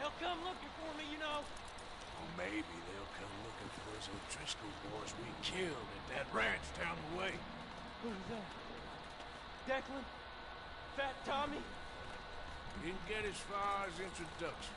they'll come looking for me, you know. Or maybe they'll come looking for those O'Driscoll boys we killed at that ranch down the way. Who's that? Declan? Fat Tommy? Didn't get as far as introduction.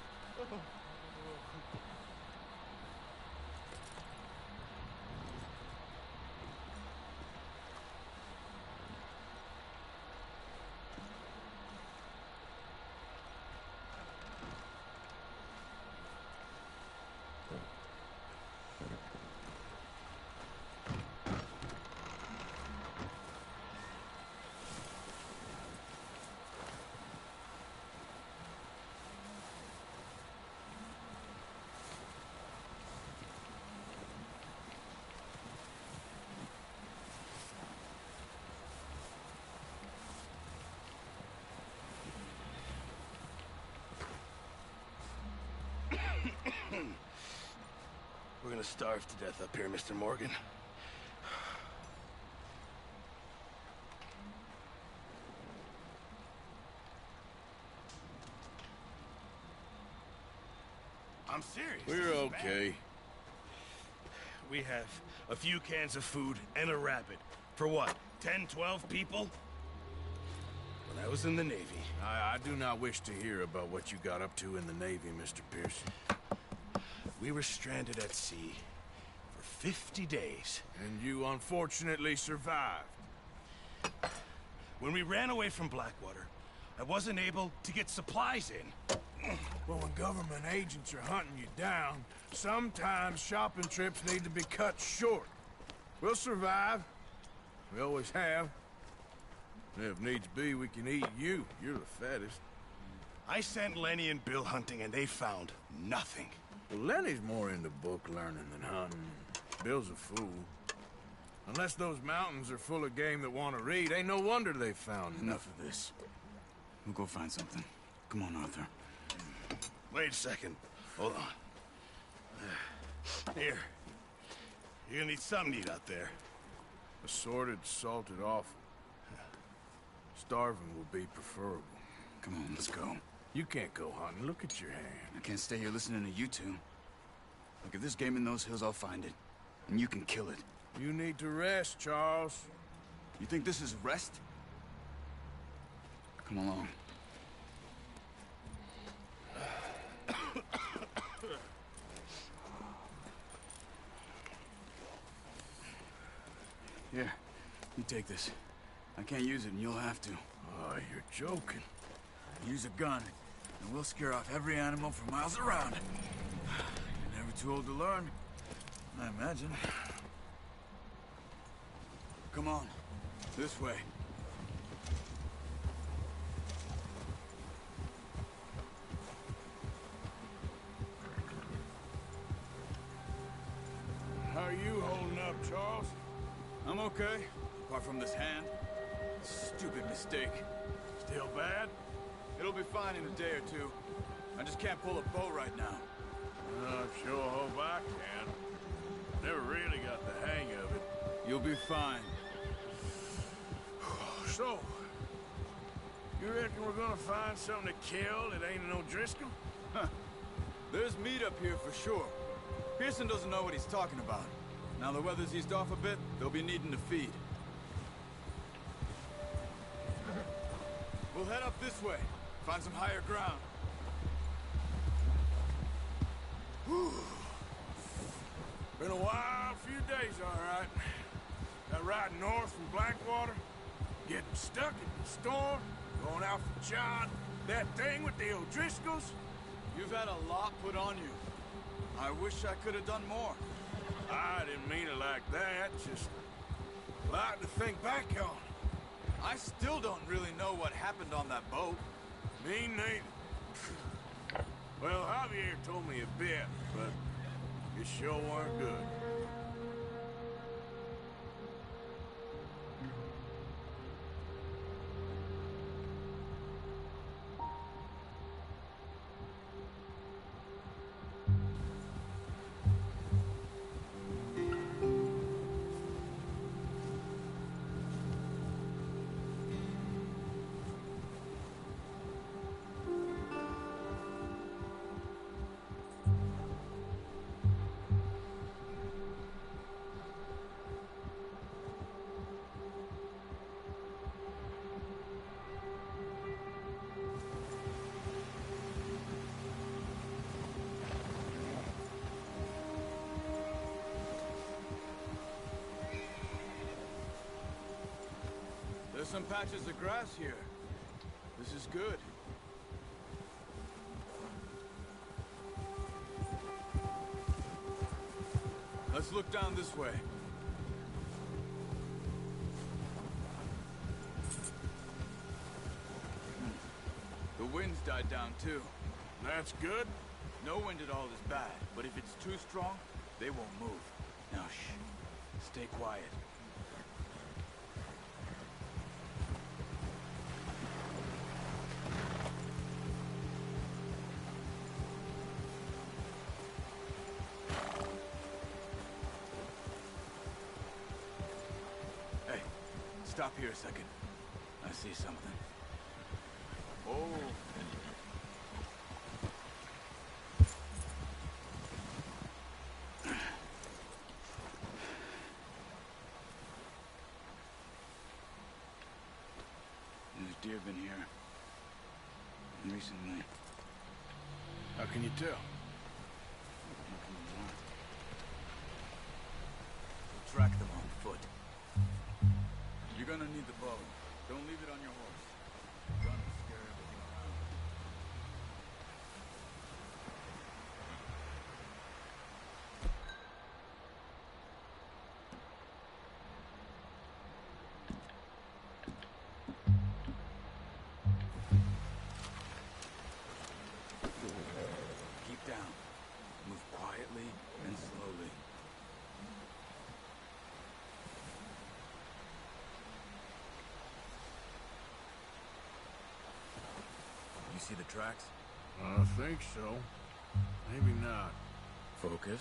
We're gonna starve to death up here, Mr. Morgan. I'm serious. We're okay. We have a few cans of food and a rabbit. For what, 10, 12 people? When I was in the Navy. I do not wish to hear about what you got up to in the Navy, Mr. Pearson. We were stranded at sea for 50 days. And you unfortunately survived. When we ran away from Blackwater, I wasn't able to get supplies in. Well, when government agents are hunting you down, sometimes shopping trips need to be cut short. We'll survive. We always have. And if needs be, we can eat you. You're the fattest. I sent Lenny and Bill hunting, and they found nothing. Well, Lenny's more into book learning than hunting. Bill's a fool. Unless those mountains are full of game that want to read, ain't no wonder they found Enough of this. We'll go find something. Come on, Arthur. Wait a second. Hold on. Here. You're gonna need something to eat out there. Assorted, salted offal. Starving will be preferable. Come on, let's go. You can't go hunting. Look at your hand. I can't stay here listening to you two. Look, if there's game in those hills, I'll find it. And you can kill it. You need to rest, Charles. You think this is rest? Come along. Here, you take this. I can't use it, and you'll have to. Oh, you're joking. Use a gun, and we'll scare off every animal for miles around. You're never too old to learn, I imagine. Come on, this way. How are you holding up, Charles? I'm okay, apart from this hand. Stupid mistake. Still bad? It'll be fine in a day or two. I just can't pull a bow right now. I sure hope I can. Never really got the hang of it. You'll be fine. So, you reckon we're gonna find something to kill that ain't an O'Driscoll? Huh. There's meat up here for sure. Pearson doesn't know what he's talking about. Now the weather's eased off a bit, they'll be needing to feed. We'll head up this way. Find some higher ground. Whew. Been a wild few days, all right. That ride north from Blackwater, getting stuck in the storm, going out for John, that thing with the O'Driscolls. You've had a lot put on you. I wish I could have done more. I didn't mean it like that, just a lot to think back on. I still don't really know what happened on that boat. Me neither. Well, Javier told me a bit, but it sure weren't good. some patches of grass here. This is good. Let's look down this way. The wind's died down too. That's good. No wind at all is bad, but if it's too strong, they won't move. Now shh. Stay quiet. Hey, stop here a second. I see something. Oh. There's deer been here recently. How can you tell? We'll track them on foot. You're gonna need the bow. Don't leave it on your horse. Gun will scare everything around. Keep down. Move quietly and slowly. You see the tracks? I think so. Maybe not. Focus.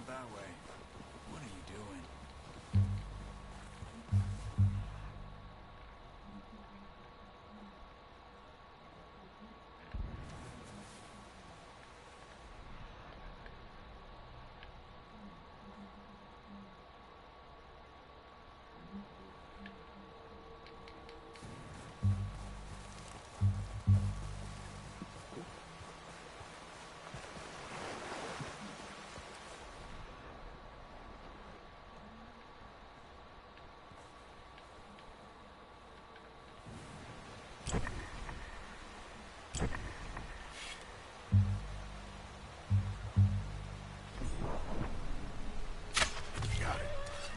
Not that way. What are you doing?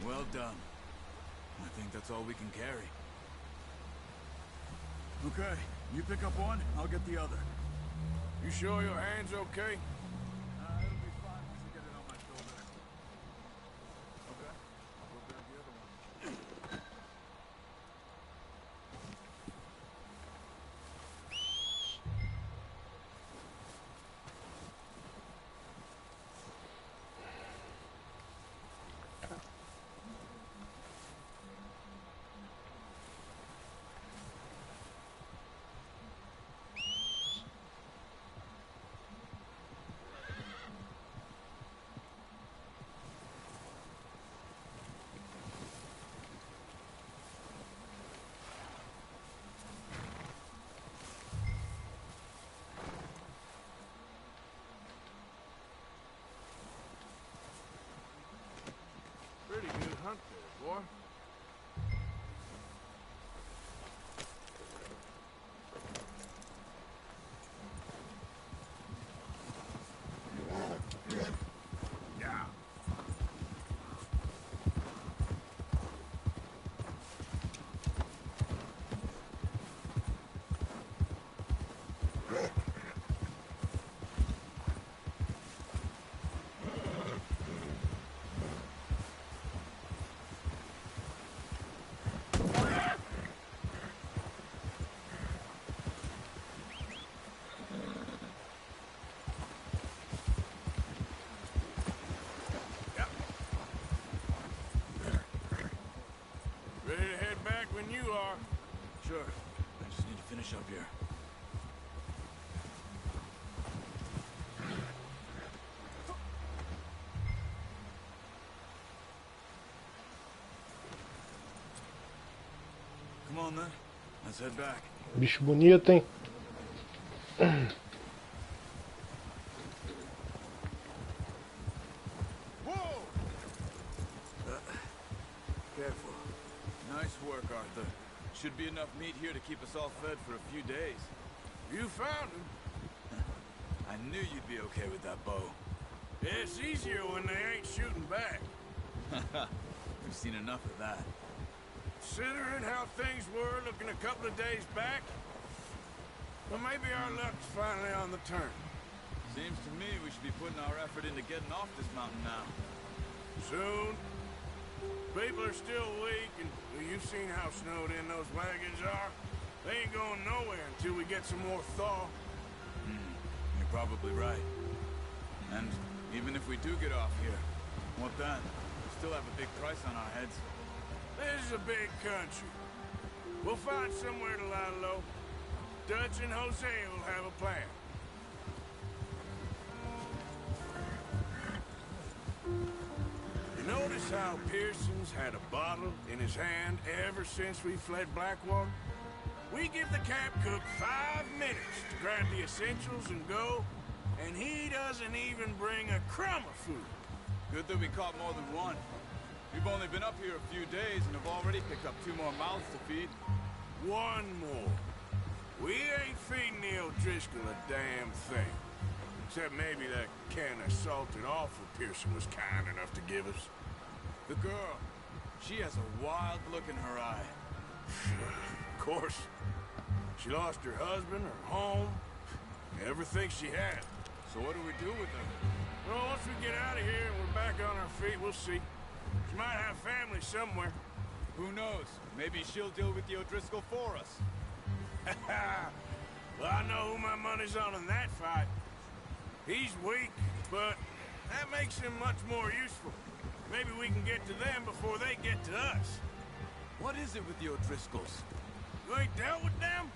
Well done. I think that's all we can carry. Okay, you pick up one, I'll get the other. You sure your hand's okay? It'll be fine once I get it on my shoulder. Okay, I'll go grab the other one. Pretty good hunt there, boy. Yeah. Ready to head back when you are. Sure, I just need to finish up here. Come on then, let's head back. Bicho bonito, hein? Whoa! Careful. Nice work, Arthur. Should be enough meat here to keep us all fed for a few days. You found him. I knew you'd be okay with that bow. It's easier when they ain't shooting back. We've seen enough of that. Considering how things were looking a couple of days back, well, maybe our luck's finally on the turn. Seems to me we should be putting our effort into getting off this mountain now. Soon. People are still weak, and well, you've seen how snowed in those wagons are. They ain't going nowhere until we get some more thaw. You're probably right. And even if we do get off here, what then? We still have a big price on our heads. This is a big country. We'll find somewhere to lie low. Dutch and Jose will have a plan. You notice how Pearson's had a bottle in his hand ever since we fled Blackwater? We give the camp cook 5 minutes to grab the essentials and go, and he doesn't even bring a crumb of food. Good that we caught more than one. We've only been up here a few days and have already picked up 2 more mouths to feed. One more. We ain't feeding the O'Driscoll a damn thing. Except maybe that can of salted offal Pearson was kind enough to give us. The girl, she has a wild look in her eye. Of course. She lost her husband, her home, everything she had. So what do we do with her? Well, once we get out of here and we're back on our feet, we'll see. She might have family somewhere. Who knows? Maybe she'll deal with the O'Driscoll for us. Well, I know who my money's on in that fight. He's weak, but that makes them much more useful. Maybe we can get to them before they get to us. What is it with the O'Driscolls? You ain't dealt with them?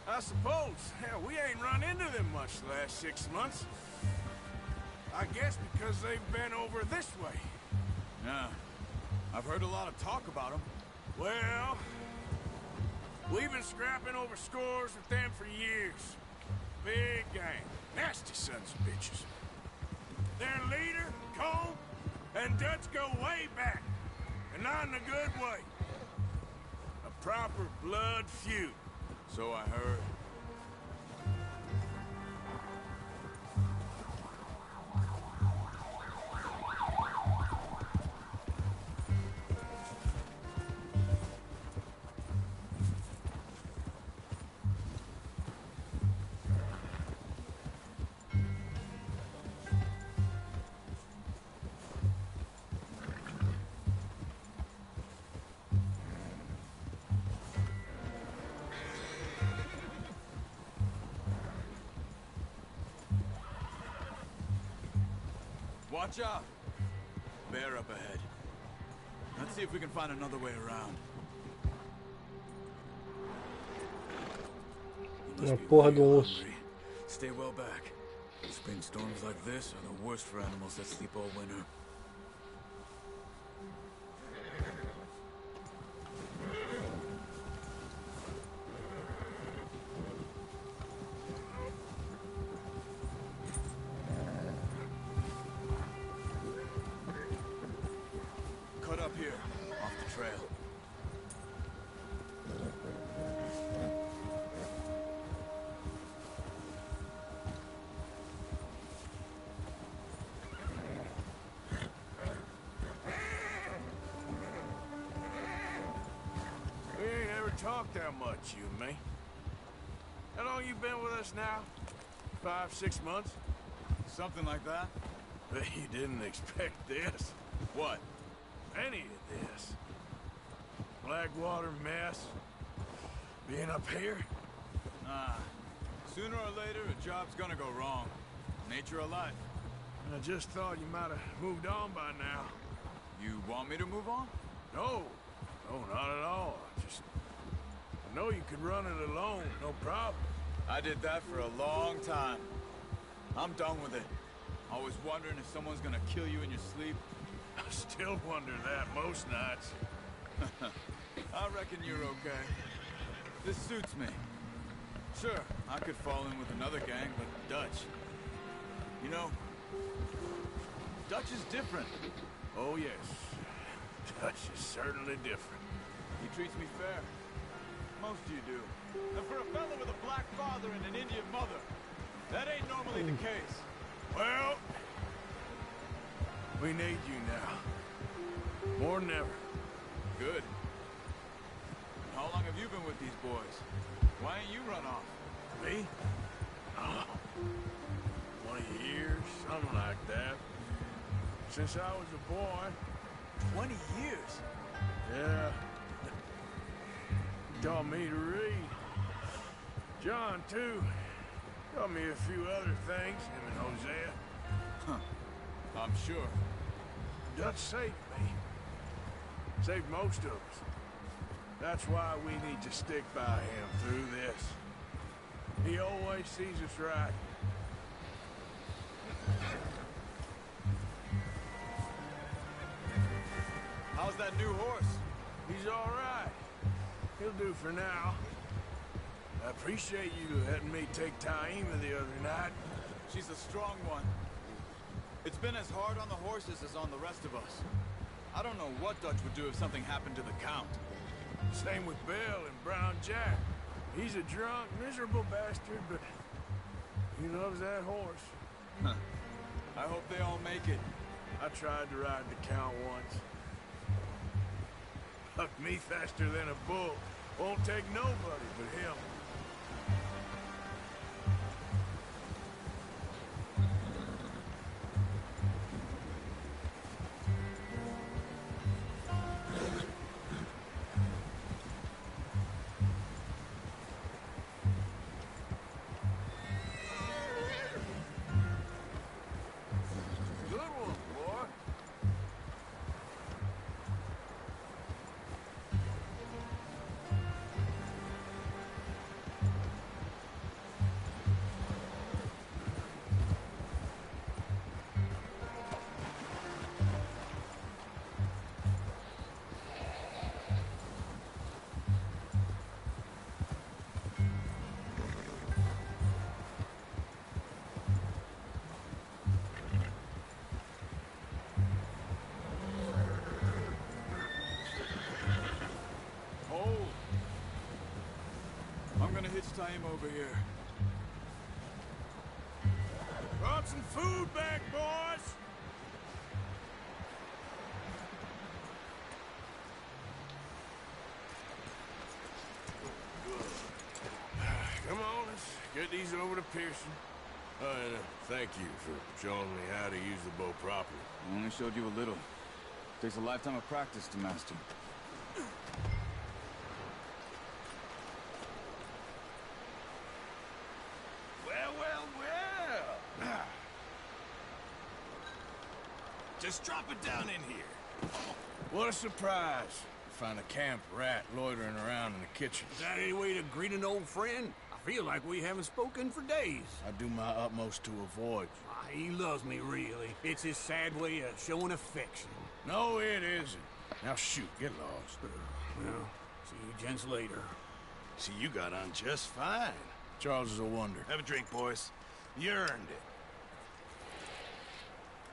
I suppose. Hell, we ain't run into them much the last 6 months. I guess because they've been over this way. Yeah. I've heard a lot of talk about them. Well, we've been scrapping over scores with them for years. Big gang. Nasty sons of bitches. Their leader, Cole, and Dutch go way back. And not in a good way. A proper blood feud. So I heard. Watch out! Bear up ahead. Let's see if we can find another way around. You must Uma be porra really de um osso. hungry. Stay well back. Spring storms like this are the worst for animals that sleep all winter. Cut up here, off the trail. We ain't ever talked that much, you and me. How long you been with us now? 5, 6 months? Something like that? Bet you didn't expect this. What? Any of this. Blackwater mess. Being up here. Nah. Sooner or later, a job's gonna go wrong. Nature of life. I just thought you might have moved on by now. You want me to move on? No. No, not at all. I know you could run it alone, no problem. I did that for a long time. I'm done with it. Always wondering if someone's gonna kill you in your sleep. I still wonder that most nights. I reckon you're okay. This suits me. Sure, I could fall in with another gang, but Dutch. You know, Dutch is different. Oh, yes. Dutch is certainly different. He treats me fair. Most of you do. And for a fella with a black father and an Indian mother, that ain't normally the case. Well, we need you now. More than ever. Good. How long have you been with these boys? Why ain't you run off? Me? Oh, 20 years, something like that. Since I was a boy. 20 years? Yeah. Taught me to read. John, too. Taught me a few other things, him and Hosea. Huh. I'm sure. Dutch saved me. Saved most of us. That's why we need to stick by him through this. He always sees us right. How's that new horse? He's all right. He'll do for now. I appreciate you letting me take Taima the other night. She's a strong one. It's been as hard on the horses as on the rest of us. I don't know what Dutch would do if something happened to the Count. Same with Bill and Brown Jack. He's a drunk, miserable bastard, but he loves that horse. Huh. I hope they all make it. I tried to ride the Count once. Bucked me faster than a bull. Won't take nobody but him. pitch time over here. Brought some food back, boys! Come on, let's get these over to Pearson. And thank you for showing me how to use the bow properly. I only showed you a little. Takes a lifetime of practice to master. Well, well, well. Just drop it down in here. What a surprise. Find a camp rat loitering around in the kitchen. Is that any way to greet an old friend? I feel like we haven't spoken for days. I do my utmost to avoid you. He loves me, really. It's his sad way of showing affection. No, it isn't. Now shoot, get lost. Well, see you gents later. See, you got on just fine. Charles is a wonder. Have a drink, boys. You earned it.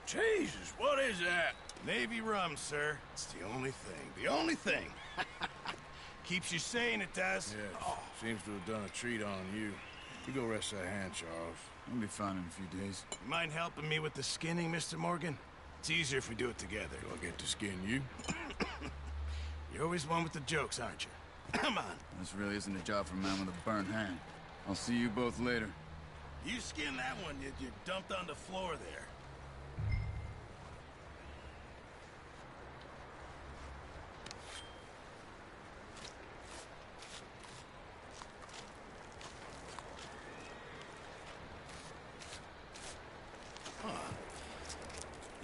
Jesus, what is that? Navy rum, sir. It's the only thing. The only thing. Keeps you sane, it does. Yes, seems to have done a treat on you. You go rest that hand, Charles. We'll be fine in a few days. You mind helping me with the skinning, Mr. Morgan? It's easier if we do it together. Do I get to skin you? You're always one with the jokes, aren't you? Come on. This really isn't a job for a man with a burnt hand. I'll see you both later. You skin that one you dumped on the floor there.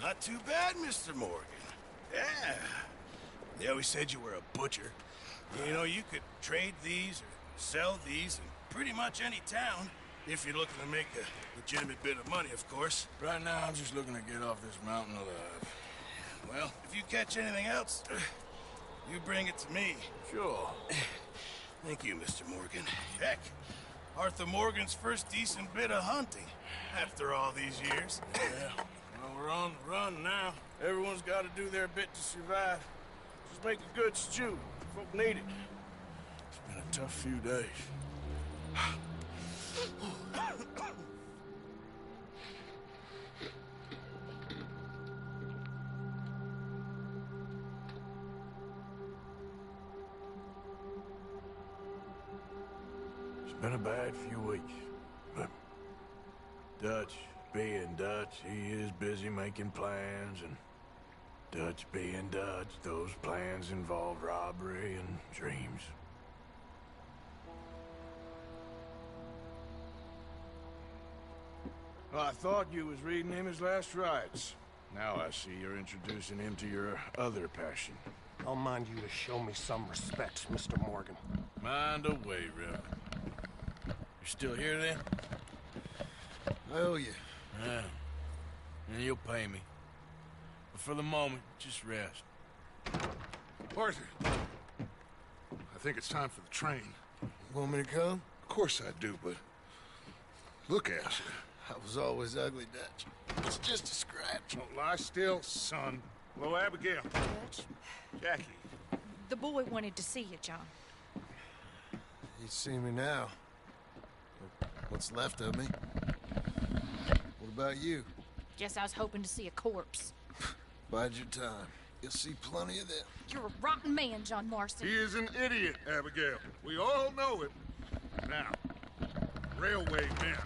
Not too bad, Mr. Morgan. Yeah. They always said you were a butcher. You know, you could trade these or sell these in pretty much any town, if you're looking to make a legitimate bit of money, of course. Right now, I'm just looking to get off this mountain alive. Well, if you catch anything else, you bring it to me. Sure. Thank you, Mr. Morgan. Heck, Arthur Morgan's first decent bit of hunting, after all these years. Yeah. Well, we're on the run now. Everyone's got to do their bit to survive. Just make a good stew. Folk need it. It's been a tough few days. It's been a bad few weeks, but Dutch being Dutch, he is busy making plans, and Dutch being Dutch, those plans involve robbery and dreams. Well, I thought you was reading him his last rites. Now I see you're introducing him to your other passion. I'll mind you to show me some respect, Mr. Morgan. Mind away, Rep. You're still here, then? I owe you. Yeah. And you'll pay me. But for the moment, just rest. Arthur, I think it's time for the train. Want me to come? Of course I do, but look at you. I was always ugly, Dutch. It's just a scratch. Don't lie still, son. Hello, Abigail. Jackie. The boy wanted to see you, John. You see me now. What's left of me? What about you? Guess I was hoping to see a corpse. Bide your time. You'll see plenty of them. You're a rotten man, John Marston. He is an idiot, Abigail. We all know it. Now, railway men.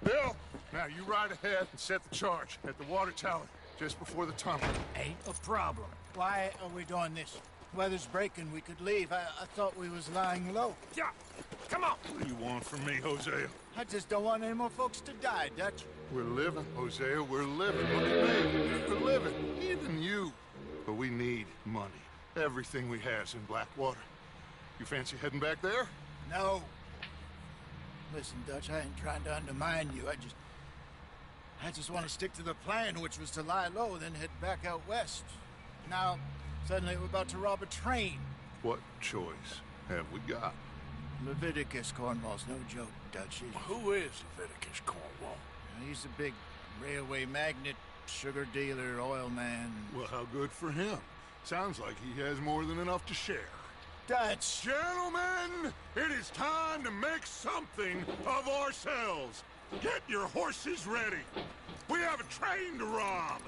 Bill, now you ride ahead and set the charge at the water tower just before the tunnel. Ain't a problem. Why are we doing this? Weather's breaking, we could leave. I thought we was lying low. Yeah, come on. What do you want from me, Hosea? I just don't want any more folks to die, Dutch. We're living, Hosea, we're living. Look at me, we're living. Even you. But we need money. Everything we has in Blackwater. You fancy heading back there? No. Listen, Dutch, I ain't trying to undermine you. I just want to stick to the plan, which was to lie low, then head back out west. Now, suddenly we're about to rob a train. What choice have we got? Leviticus Cornwall's no joke, Dutch. Who is Leviticus Cornwall? He's a big railway magnate, sugar dealer, oil man. Well, how good for him. Sounds like he has more than enough to share. Dutch. Gentlemen, it is time to make something of ourselves. Get your horses ready. We have a train to rob.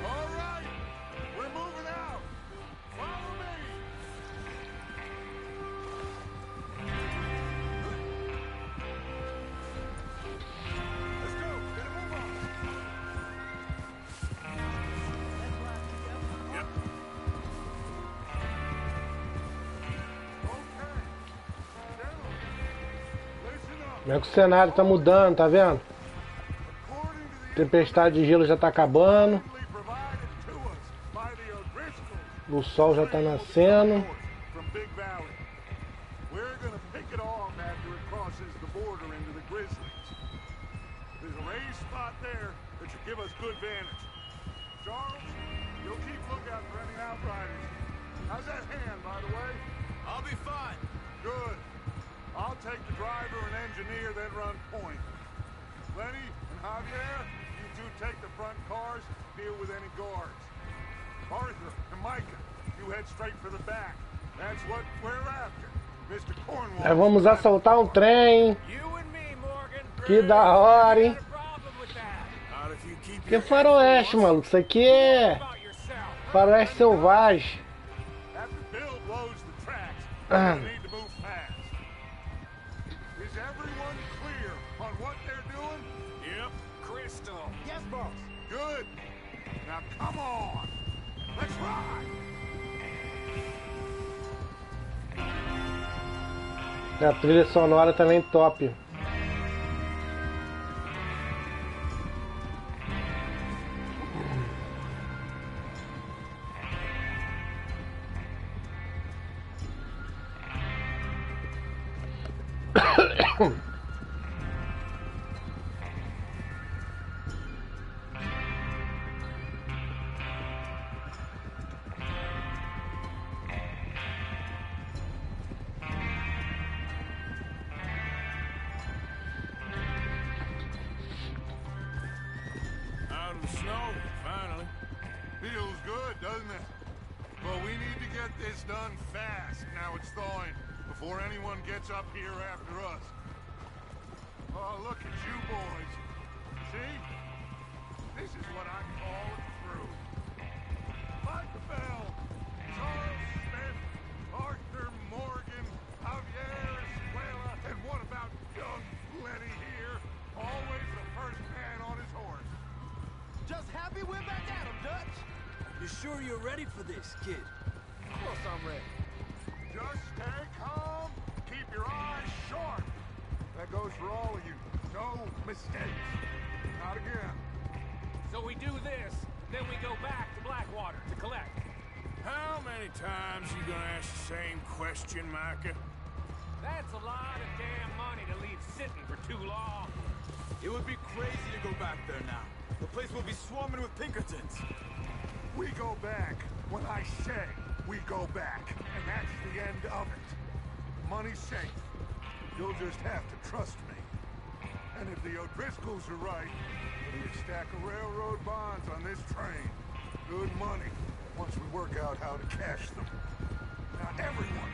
All right, we're moving out. Follow me. Let's go. Get a move on. Yep. Okay. Gentlemen, listen up. Como é que o cenário tá mudando, tá vendo? Tempestade de gelo já tá acabando. O sol já tá nascendo. How's that hand, by the way? I'll be fine. Good. I'll take the driver and engineer, then run point. Lenny and Javier, you two take the front cars, deal with any guards. Arthur and Micah, you head straight for the back. That's what we're after. Mr. Cornwall. Nós vamos assaltar um trem. You and me, Morgan. Que da hora, hein? Got a problem with that. Not if you keep Que your faroeste, maluco. Isso aqui é About yourself. faroeste selvagem. After Bill blows the tracks, we're gonna need to move fast. Is everyone clear on what they're doing? Yep. Crystal. Yes, boss. Good. Now come on. Let's ride. A trilha sonora também top. Out of the snow, finally. Feels good, doesn't it? But we need to get this done fast. Now it's thawing, before anyone gets up here after us. Oh, look at you boys. See? This is what I call it through. Micah Bell, Charles Smith, Arthur Morgan, Javier Escuela, and what about young Lenny here? Always the first man on his horse. Just happy we're back at him, Dutch. You sure you're ready for this, kid? Of course I'm ready. Just stay calm. Keep your eyes sharp. That goes for all of you. No mistakes. Not again. So we do this, then we go back to Blackwater to collect. How many times you gonna ask the same question, Micah? That's a lot of damn money to leave sitting for too long. It would be crazy to go back there now. The place will be swarming with Pinkertons. We go back when I say we go back. And that's the end of it. Money's safe. You'll just have to trust me. And if the O'Driscolls are right, there'll be a stack of railroad bonds on this train. Good money, once we work out how to cash them. Now everyone,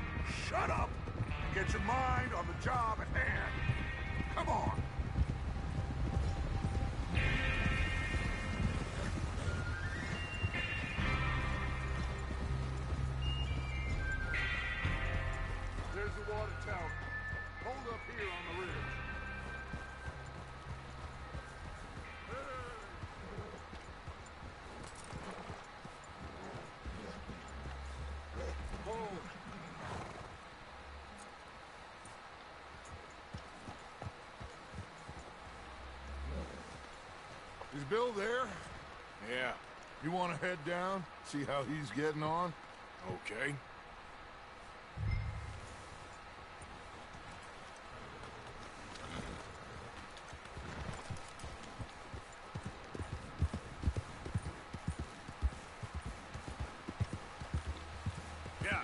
shut up and get your mind on the job at hand. Come on. There's the water tower. Hold up here on the ridge. Is Bill there? Yeah, You want to head down, see how he's getting on? okay. Yeah.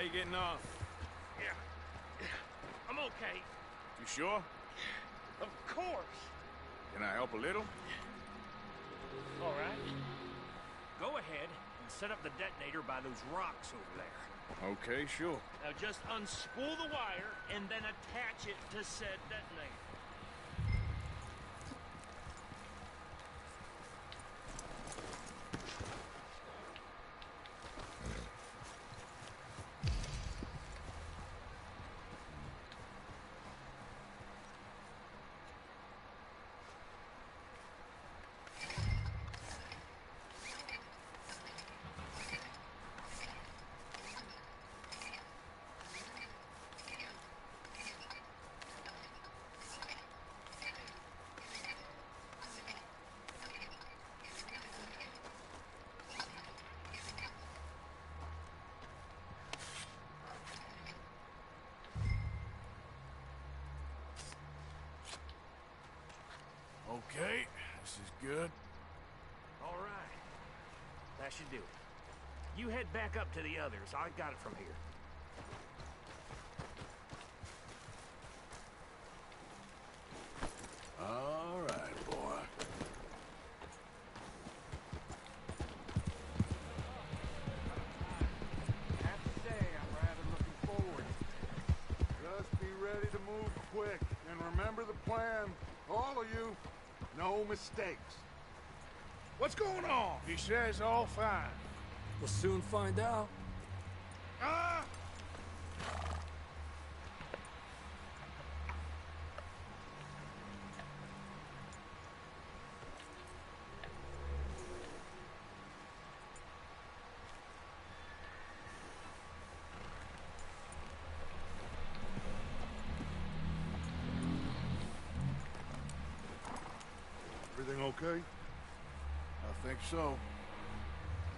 you getting on? Yeah. I'm okay. You sure? Of course. Can I help a little? All right. Go ahead and set up the detonator by those rocks over there. Okay, sure. Now just unspool the wire and then attach it to said detonator. Okay, this is good. All right. That should do it. You head back up to the others. I got it from here. All right, boy. I have to say, I'm rather looking forward. Just be ready to move quick, and remember the plan. All of you, no mistakes. What's going on? He says all fine. We'll soon find out. Ah! Everything okay? I think so.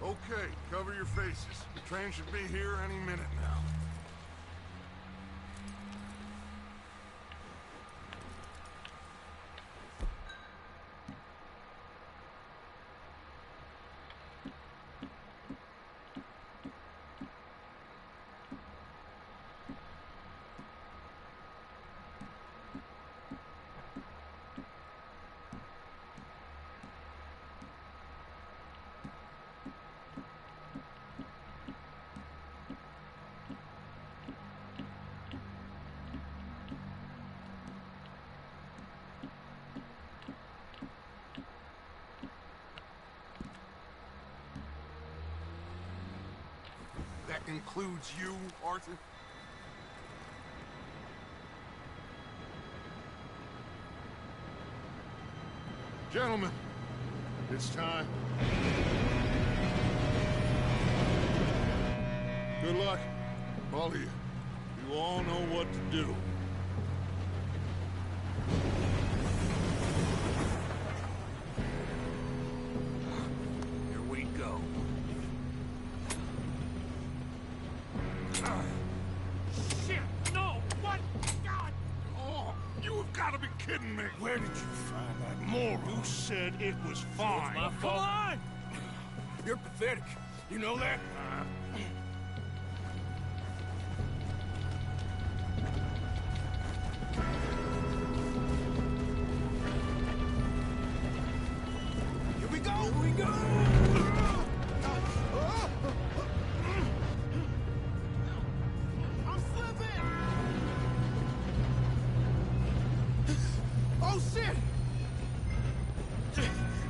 Okay, cover your faces. The train should be here any minute now. That includes you, Arthur? Gentlemen, it's time. Good luck, all of you. You all know what to do. Here we go. Shit! No! What? God! Oh, you have got to be kidding me. Where did you find that moron? Who said it was fine? My fault. Come on! You're pathetic. You know that? Here we go! Here we go! I'm slipping! Oh, shit!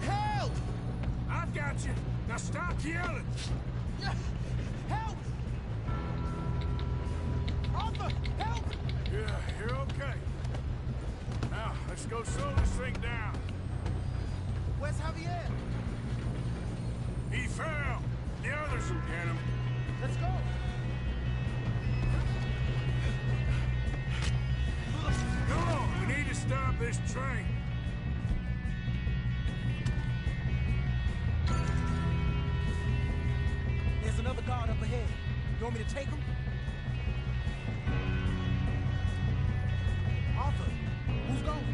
Help! I've got you. Now stop yelling. Help! Arthur, help! Yeah, you're okay. Now, let's go slow this thing down. Where's Javier? He fell. The others will get him. Let's go! Come on, we need to stop this train. There's another guard up ahead. You want me to take him? Arthur, who's going?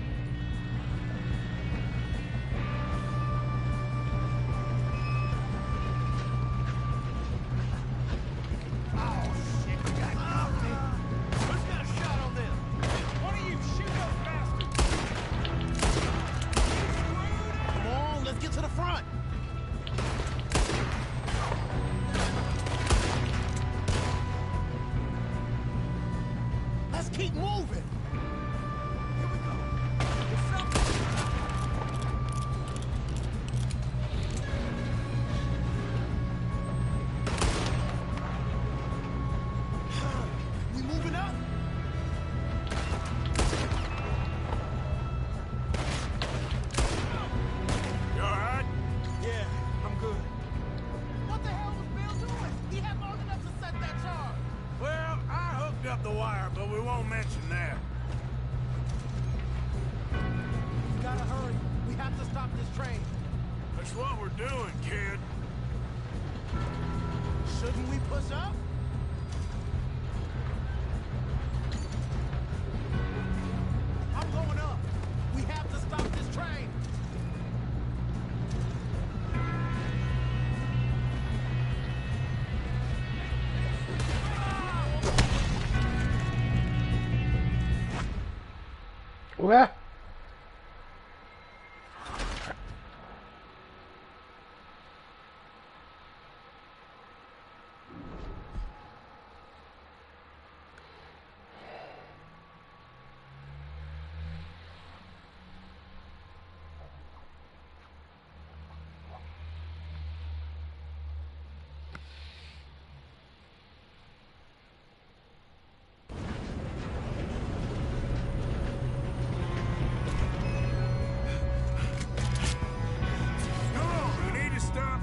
Oh, shit. up the wire, but we won't mention that. We gotta hurry. We have to stop this train. That's what we're doing, kid. Shouldn't we push up? I'm going up. We have to stop this train. Ué?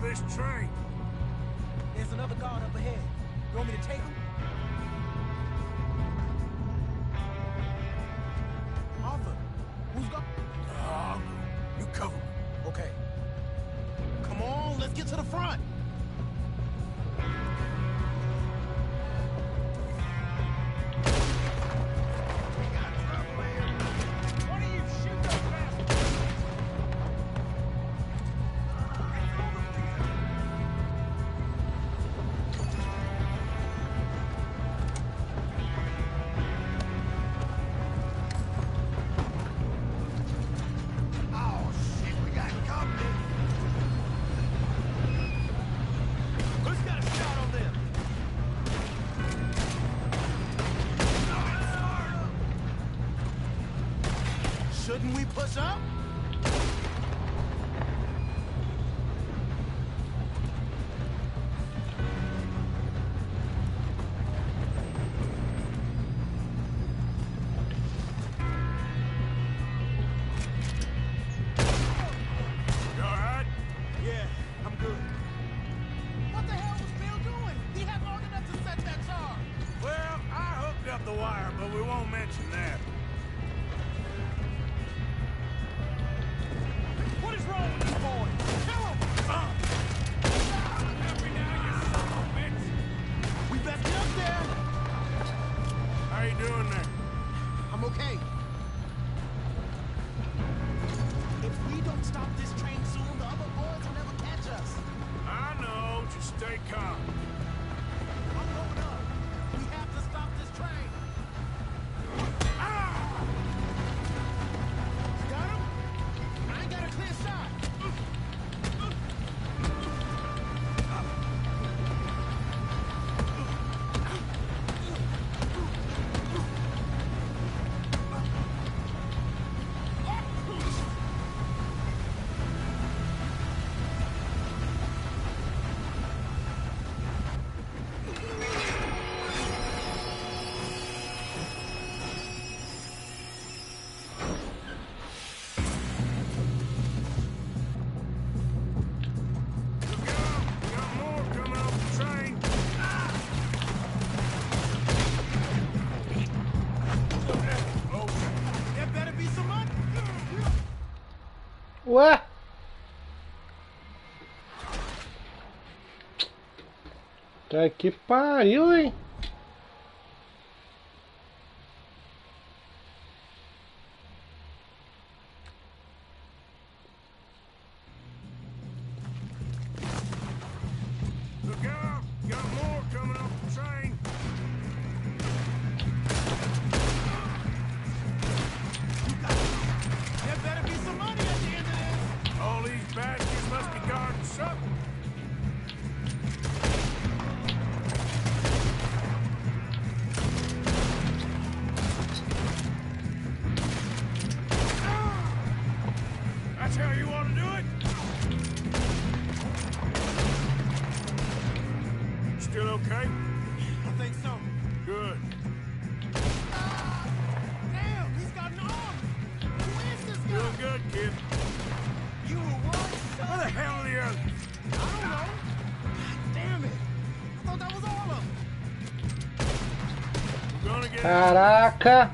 This train. There's another guard up ahead. You want me to take him? Arthur, who's got? You cover me. Okay. Come on, let's get to the front. Shouldn't we push up? You all right? Yeah, I'm good. What the hell was Bill doing? He had long enough to set that charge. Well, I hooked up the wire, but we won't mention that. What is wrong with this boy? Kill him! Every now you son of a bitch. We best get up there. How you doing there? I'm okay. If we don't stop this train soon, the other boys will never catch us. I know. Just stay calm. I'm going up. We have to stop this train. Got him? I ain't got a clear shot. Ué? Tá que pariu, hein? Look out! Got more coming off the train. There better be some money at the end of this. All these bastards must be guarding something. That's how you want to do it? Still okay? I think so. Good. Damn, he's got an arm. Who is this guy? Doing good, kid. You were what? Where the hell are the others? I don't know. Damn it. I thought that was all of them. We're gonna get Caraca!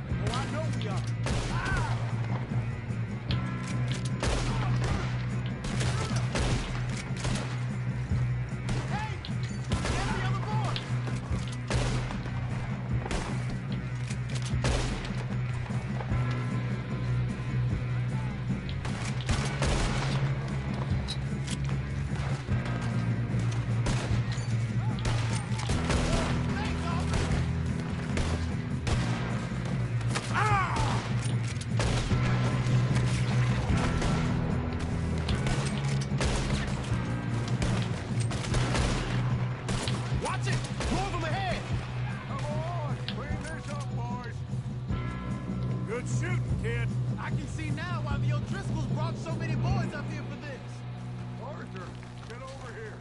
Watch it! Two of them ahead! Come on, clean this up, boys. Good shooting, kid. I can see now why the O'Driscolls brought so many boys up here for this. Arthur, get over here.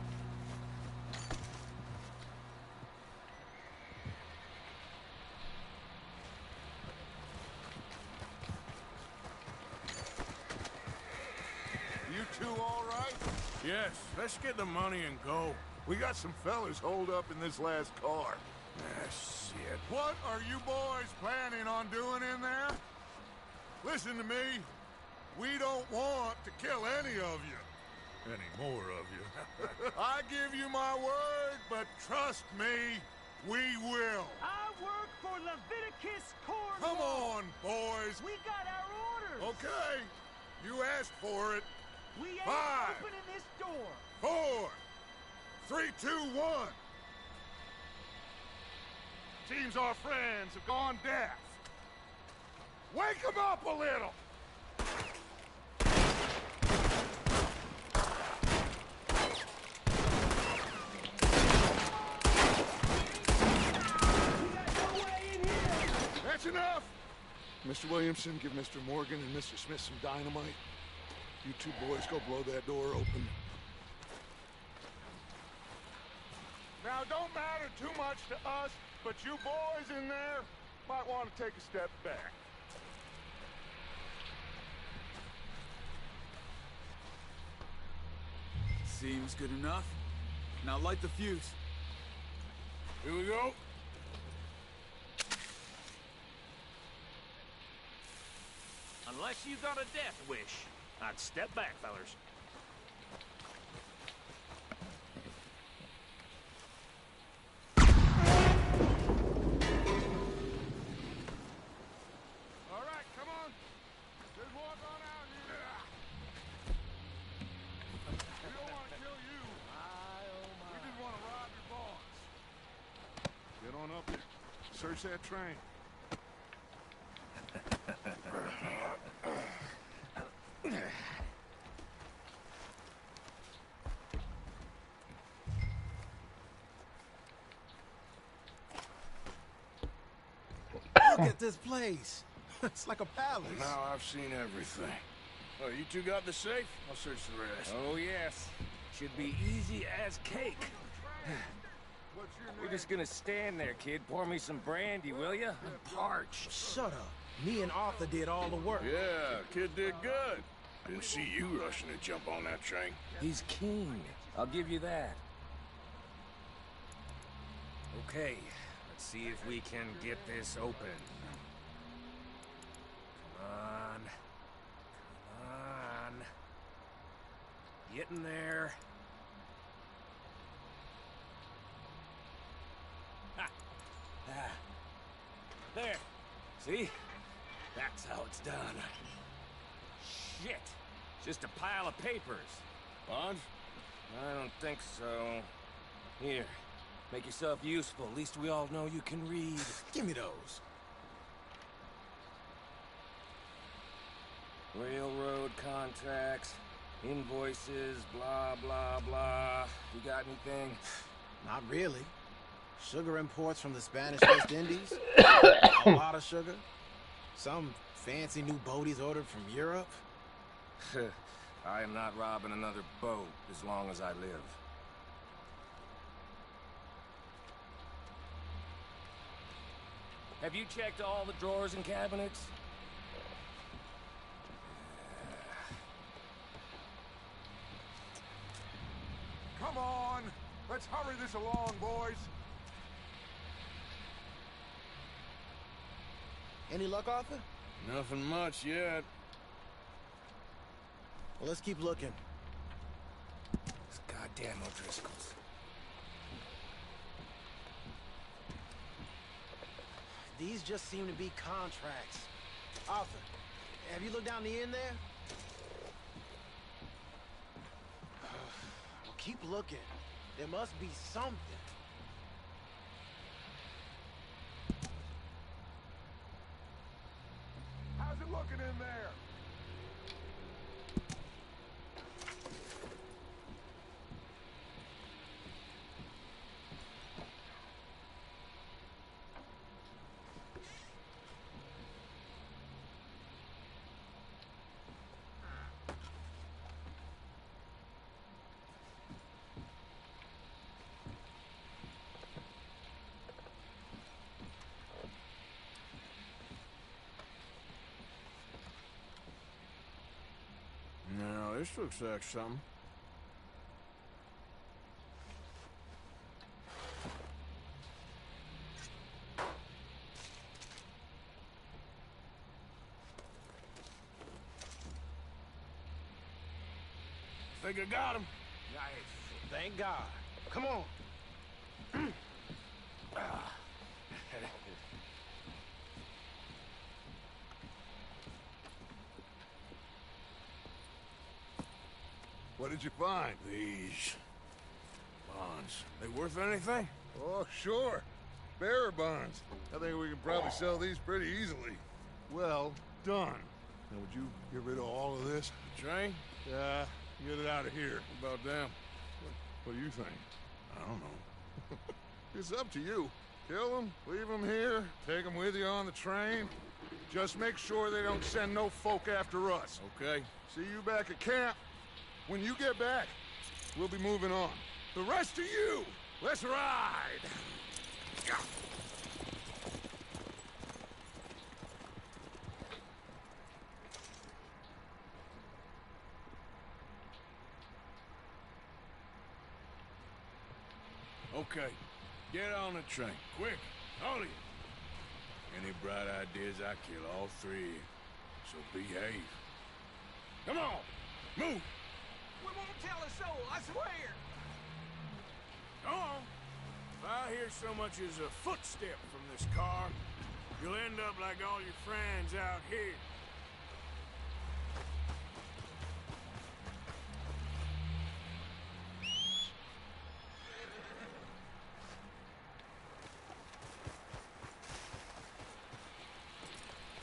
You two all right? Yes, let's get the money and go. We got some fellas holed up in this last car. Ah, shit. What are you boys planning on doing in there? Listen to me. We don't want to kill any of you. Any more of you. I give you my word, but trust me, we will. I work for Leviticus Corps. Come on, boys. We got our orders. Okay. You asked for it. We ain't 5, opening this door. 4, 3, 2, 1. Seems our friends have gone deaf. Wake them up a little. That's enough. Mr. Williamson, give Mr. Morgan and Mr. Smith some dynamite. You two boys go blow that door open. Now, don't matter too much to us, but you boys in there might want to take a step back. Seems good enough. Now light the fuse. Here we go. Unless you got a death wish, I'd step back, fellers. All right, come on. Just walk on out here. We don't want to kill you. We just want to rob your boss. Get on up there. Search that train. Look at this place. It's like a palace. Now I've seen everything. Oh, you two got the safe? I'll search the rest. Oh, yes. Should be easy as cake. What's your name? You're just gonna stand there, kid. Pour me some brandy, will ya? I'm parched. Shut up. Me and Arthur did all the work. Yeah, kid did good. Didn't see you rushing to jump on that train. He's king. I'll give you that. Okay, let's see if we can get this open. Come on. Come on. Get in there. Ha! Ah. There. See? That's how it's done. Shit. Just a pile of papers. Bonds? I don't think so. Here. Make yourself useful. At least we all know you can read. Give me those. Railroad contracts, invoices, blah, blah, blah. You got anything? Not really. Sugar imports from the Spanish West Indies. A lot of sugar. Some fancy new boat he's ordered from Europe. I am not robbing another boat as long as I live. Have you checked all the drawers and cabinets? Come on. Let's hurry this along, boys. Any luck, Arthur? Nothing much yet. Well, let's keep looking. These goddamn O'Driscolls. These just seem to be contracts. Arthur, have you looked down the end there? Well, keep looking. There must be something. How's it looking in there? Now, this looks like something. Think I got him. Nice. Thank God. Come on. What did you find? These bonds, they worth anything? Oh, sure. Bearer bonds. I think we can probably sell these pretty easily. Well done. Now, would you get rid of all of this? Train? Yeah, get it out of here. About them. What do you think? I don't know. It's up to you. Kill them, leave them here, take them with you on the train. Just make sure they don't send no folk after us. Okay. See you back at camp. When you get back, we'll be moving on. The rest of you, let's ride! Okay. Get on the train. Quick. All of you. Any bright ideas, I kill all three. So behave. Come on! Move! We won't tell a soul, I swear! Go on. If I hear so much as a footstep from this car, you'll end up like all your friends out here.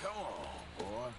Come on, boy.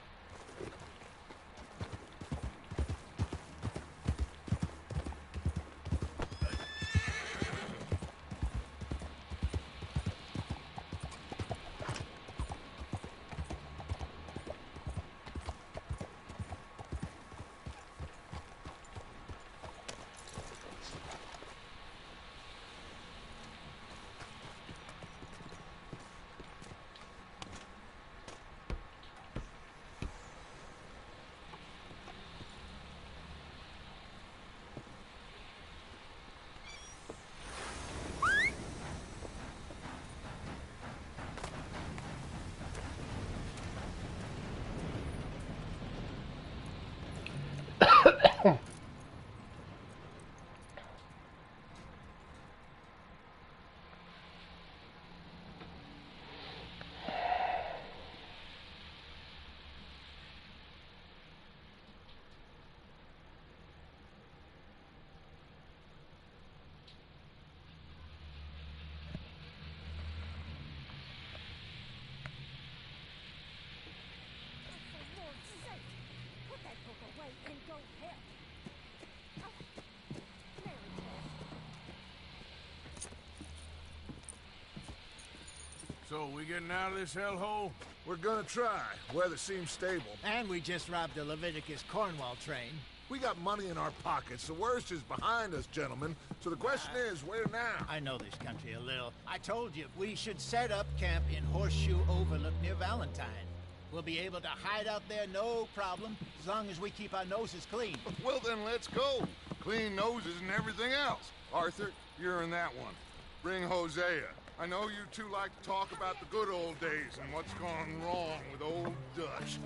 So, we getting out of this hellhole? We're gonna try. Weather seems stable. And we just robbed the Leviticus Cornwall train. We got money in our pockets. The worst is behind us, gentlemen. So the question is, where now? I know this country a little. I told you, we should set up camp in Horseshoe Overlook near Valentine. We'll be able to hide out there no problem, as long as we keep our noses clean. Well, then let's go. Clean noses and everything else. Arthur, you're in that one. Bring Hosea. I know you two like to talk about the good old days and what's gone wrong with old Dutch.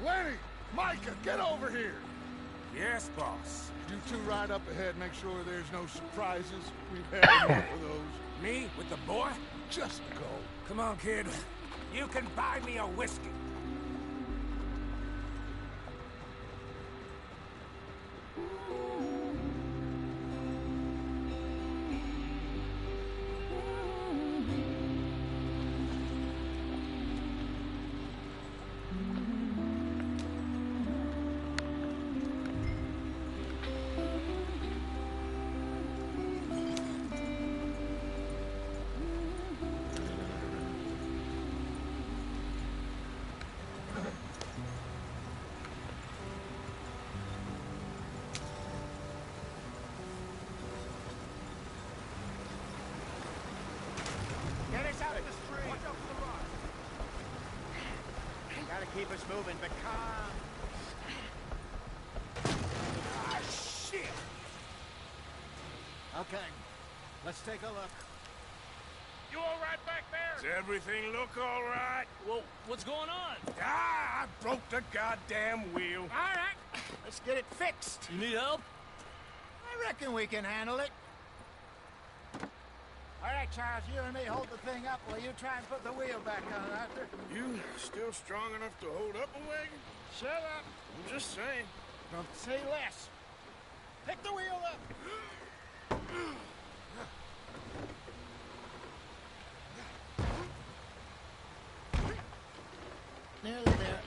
Lenny! Micah, get over here! Yes, boss. You two ride up ahead, make sure there's no surprises. We've had enough of those. Me? With the boy? Just go. Come on, kid. You can buy me a whiskey. Keep us moving, but calm. Ah, shit! Okay, let's take a look. You all right back there? Does everything look all right? Well, what's going on? Ah, I broke the goddamn wheel. All right, let's get it fixed. You need help? I reckon we can handle it. All right, Charles, you and me hold the thing up while you try and put the wheel back on, Arthur. You still strong enough to hold up a wagon? Shut up. I'm just saying. Don't say less. Pick the wheel up. Nearly there.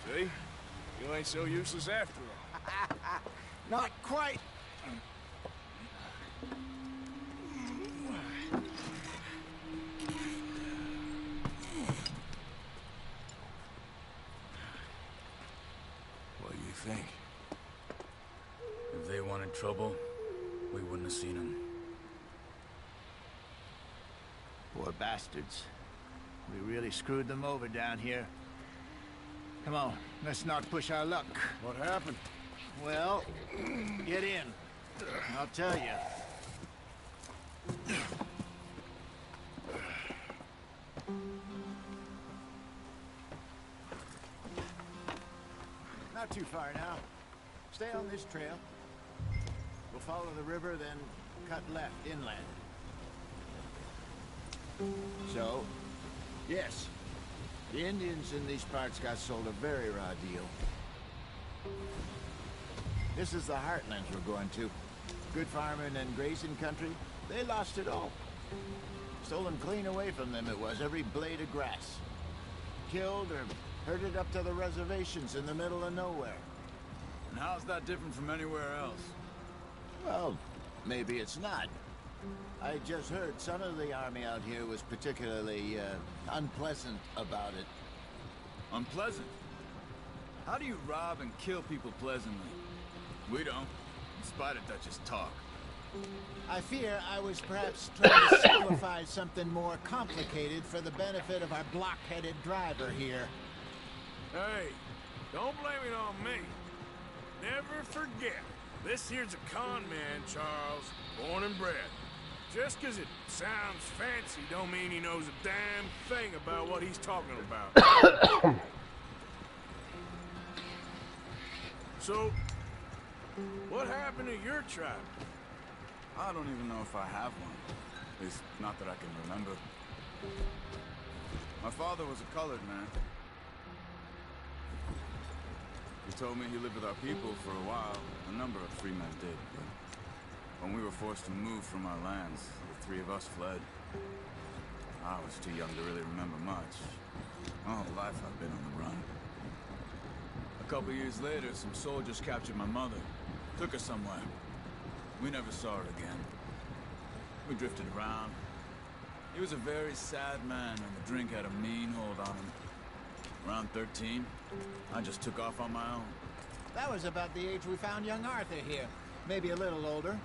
See? You ain't so useless after all. Not quite. What do you think? If they wanted trouble, we wouldn't have seen them. Poor bastards. We really screwed them over down here. Come on, let's not push our luck. What happened? Well, get in. I'll tell you. Not too far now. Stay on this trail. We'll follow the river, then cut left inland. So, yes, the Indians in these parts got sold a very raw deal. This is the heartlands we're going to. Good farming and grazing country, they lost it all. Stolen clean away from them it was, every blade of grass. Killed or herded up to the reservations in the middle of nowhere. And how's that different from anywhere else? Well, maybe it's not. I just heard some of the army out here was particularly, unpleasant about it. Unpleasant? How do you rob and kill people pleasantly? We don't, in spite of Dutch's talk. I fear I was perhaps trying to simplify something more complicated for the benefit of our block-headed driver here. Hey, don't blame it on me. Never forget, this here's a con man, Charles, born and bred. Just 'cause it sounds fancy don't mean he knows a damn thing about what he's talking about. So, what happened to your tribe? I don't even know if I have one. At least, not that I can remember. My father was a colored man. He told me he lived with our people for a while. A number of free men did, but when we were forced to move from our lands, the three of us fled. I was too young to really remember much. My whole life I've been on the run. A couple years later, some soldiers captured my mother. Took her somewhere. We never saw her again. We drifted around. He was a very sad man, and the drink had a mean hold on him. Around 13, I just took off on my own. That was about the age we found young Arthur here. Maybe a little older.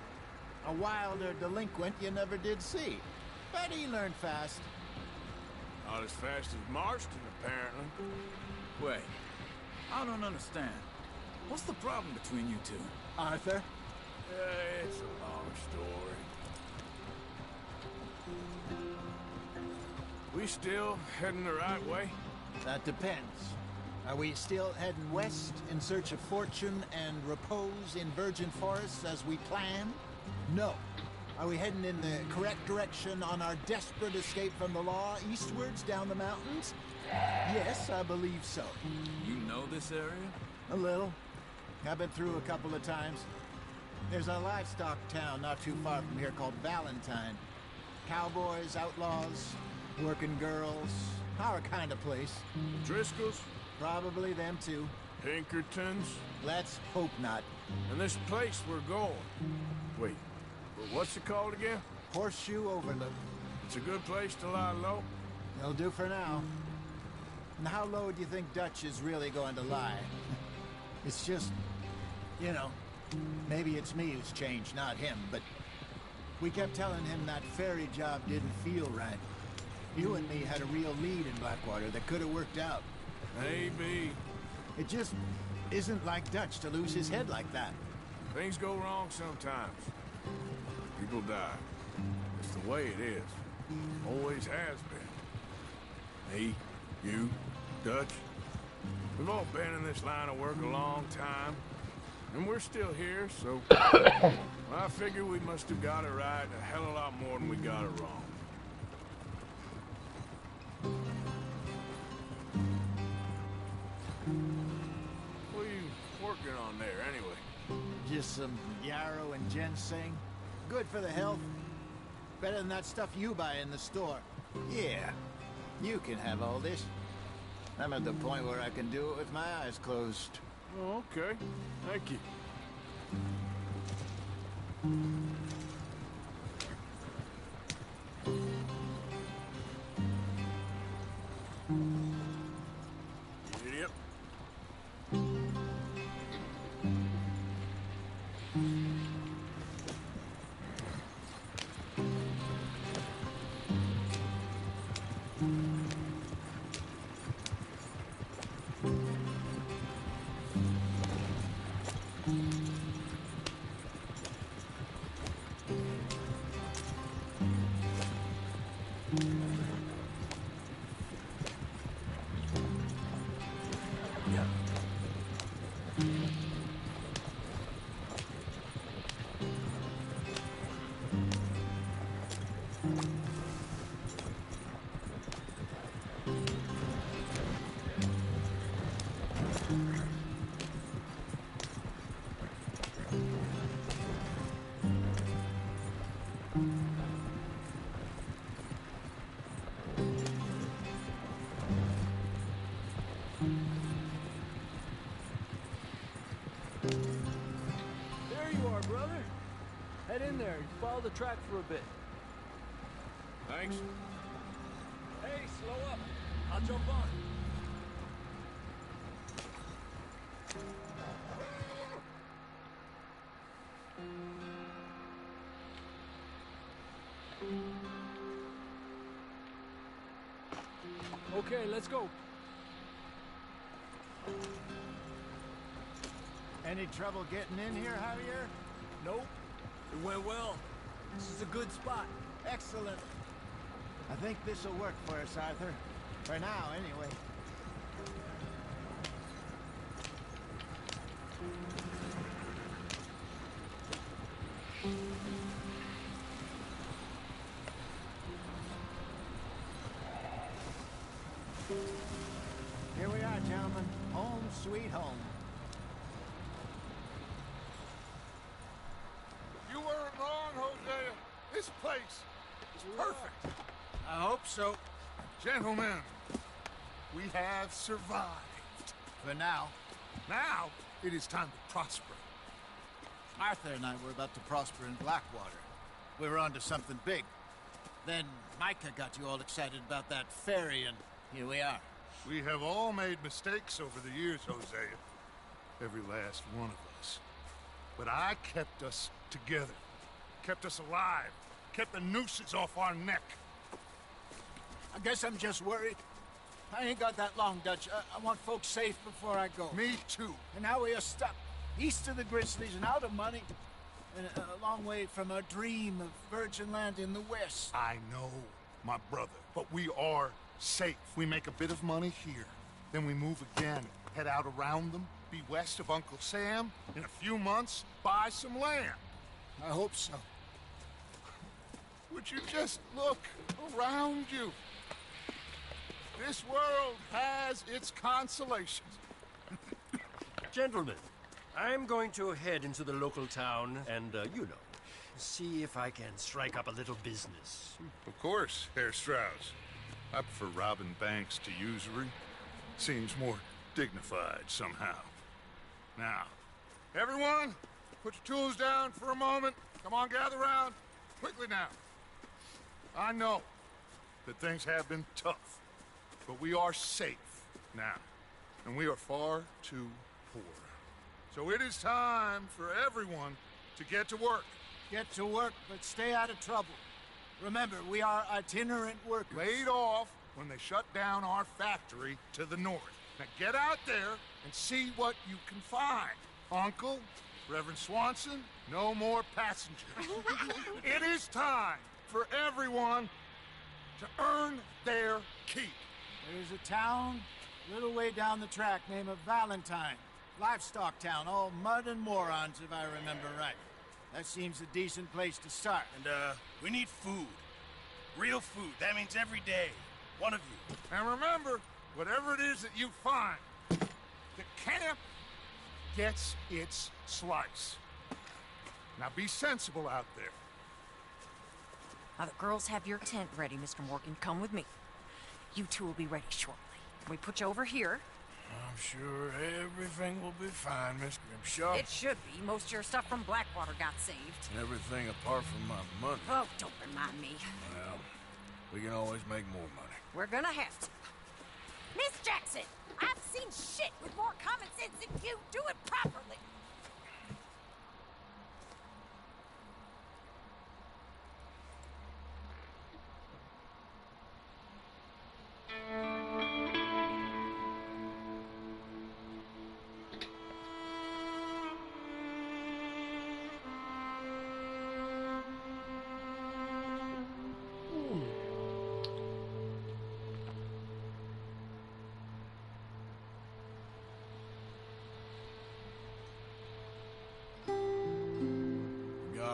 A wilder delinquent you never did see. But he learned fast. Not as fast as Marston, apparently. Wait, I don't understand. What's the problem between you two? Arthur? It's a long story. We still heading the right way? That depends. Are we still heading west in search of fortune and repose in virgin forests as we planned? No. Are we heading in the correct direction on our desperate escape from the law eastwards down the mountains? Yes, I believe so. You know this area? A little. I've been through a couple of times. There's a livestock town not too far from here called Valentine. Cowboys, outlaws, working girls, our kind of place. Driscoll's? Probably them too. Pinkertons? Let's hope not. And this place we're going. Wait, what's it called again? Horseshoe Overlook. It's a good place to lie low? It'll do for now. And how low do you think Dutch is really going to lie? It's just, you know, maybe it's me who's changed, not him, but we kept telling him that ferry job didn't feel right. You and me had a real lead in Blackwater that could have worked out. Maybe. It just isn't like Dutch to lose his head like that. Things go wrong sometimes. People die. It's the way it is. Always has been. Me, you, Dutch. We've all been in this line of work a long time. And we're still here, so... well, I figure we must have got it right a hell of a lot more than we got it wrong. What are you working on there, anyway? Just some yarrow and ginseng. Good for the health. Better than that stuff you buy in the store. Yeah, you can have all this. I'm at the point where I can do it with my eyes closed. Oh, okay. Thank you. Idiot. There you are, brother. Head in there and follow the track for a bit. Thanks. Hey, slow up. I'll jump on. Okay, let's go. Any trouble getting in here, Javier? Nope. It went well. This is a good spot. Excellent. I think this will work for us, Arthur. For now, anyway. Here we are, gentlemen. Home sweet home. You weren't wrong, Hosea. This place is perfect. I hope so. Gentlemen, we have survived. For now. Now, it is time to prosper. Arthur and I were about to prosper in Blackwater. We were onto something big. Then Micah got you all excited about that ferry, and here we are. We have all made mistakes over the years, Hosea. Every last one of us. But I kept us together. Kept us alive. Kept the nooses off our neck. I guess I'm just worried. I ain't got that long, Dutch. I want folks safe before I go. Me too. And now we are stuck east of the Grizzlies and out of money. And a long way from our dream of virgin land in the west. I know, my brother. But we are safe. We make a bit of money here. Then we move again. Head out around them. Be west of Uncle Sam. In a few months, buy some land. I hope so. Would you just look around you? This world has its consolations. Gentlemen, I'm going to head into the local town and, you know, see if I can strike up a little business. Of course, Herr Strauss. I prefer robbing banks to usury. Seems more dignified somehow. Now, everyone, put your tools down for a moment. Come on, gather round. Quickly now. I know that things have been tough, but we are safe now, and we are far too poor. So it is time for everyone to get to work. Get to work, but stay out of trouble. Remember, we are itinerant workers. Laid off when they shut down our factory to the north. Now get out there and see what you can find. Uncle, Reverend Swanson, no more passengers. It is time for everyone to earn their keep. There's a town a little way down the track named Valentine. Livestock town, all mud and morons, if I remember right. That seems a decent place to start. And, we need food. Real food. That means every day. One of you. And remember, whatever it is that you find, the camp gets its slice. Now be sensible out there. Now the girls have your tent ready, Mr. Morgan. Come with me. You two will be ready shortly. We put you over here. I'm sure everything will be fine, Miss Grimshaw. It should be. Most of your stuff from Blackwater got saved. Everything apart from my money. Oh, don't remind me. Well, we can always make more money. We're gonna have to. Miss Jackson, I've seen shit with more common sense than you. Do it properly.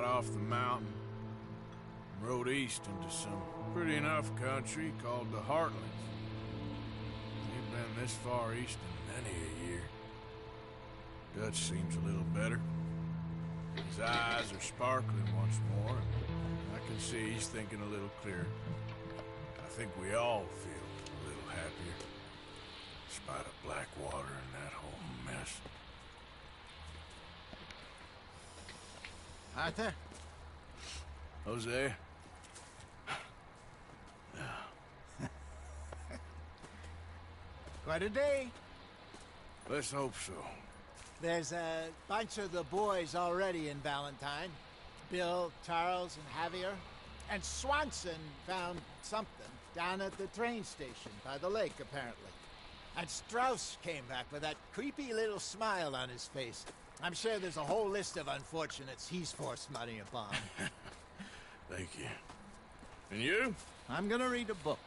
Off the mountain, rode east into some pretty enough country called the Heartlands. We've been this far east in many a year. Dutch seems a little better. His eyes are sparkling once more, and I can see he's thinking a little clearer. I think we all feel a little happier, in spite of Blackwater and that whole mess. Arthur? Jose? Quite a day. Let's hope so. There's a bunch of the boys already in Valentine. Bill, Charles, and Javier. And Swanson found something down at the train station by the lake, apparently. And Strauss came back with that creepy little smile on his face. I'm sure there's a whole list of unfortunates he's forced money upon. Thank you. And you? I'm gonna read a book.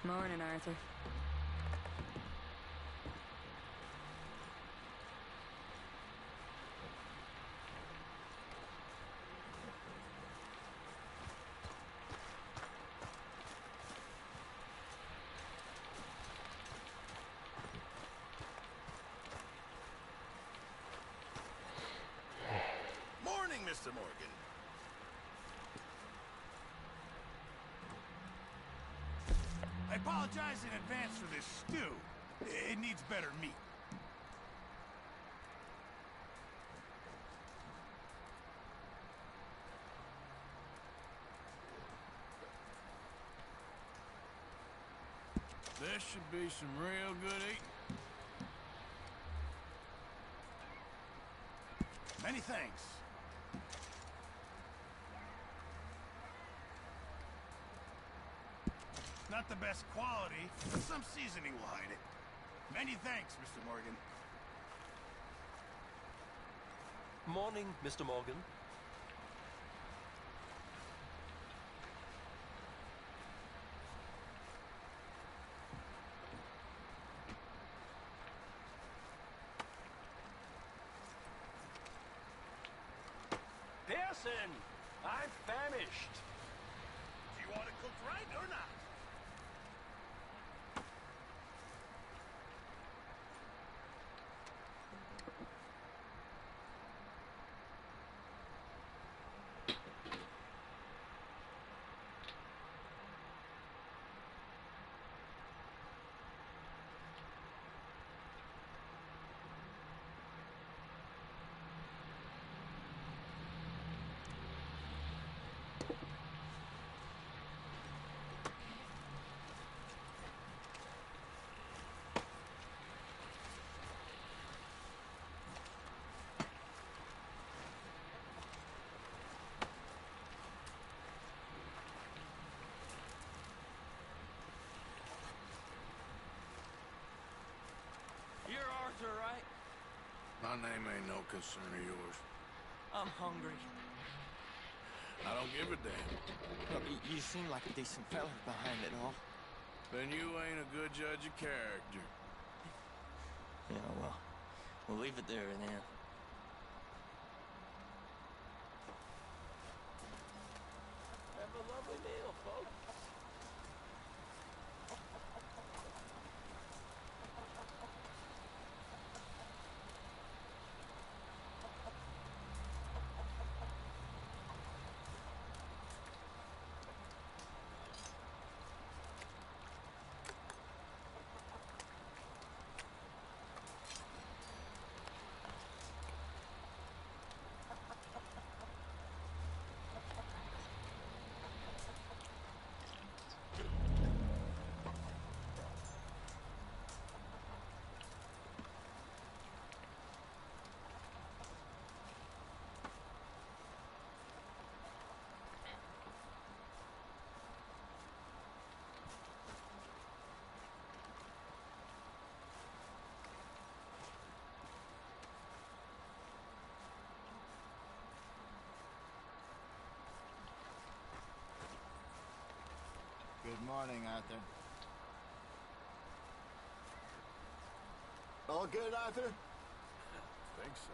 Morning, Arthur. Morning, Mr. Morgan. I apologize in advance for this stew. It needs better meat. This should be some real good eating. Many thanks. Not the best quality, but some seasoning will hide it. Many thanks, Mr. Morgan. Morning, Mr. Morgan. Pearson! I'm famished. Do you want it cooked right or not? You're Arthur, right? My name ain't no concern of yours. I'm hungry. I don't give a damn. Look, you seem like a decent fella behind it all. Then you ain't a good judge of character. Yeah, well, we'll leave it there then. Have a lovely meal, folks. Good morning, Arthur. All good, Arthur? I think so.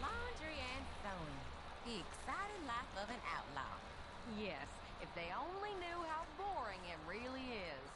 Laundry and sewing. The exciting life of an outlaw. Yes, if they only knew how boring it really is.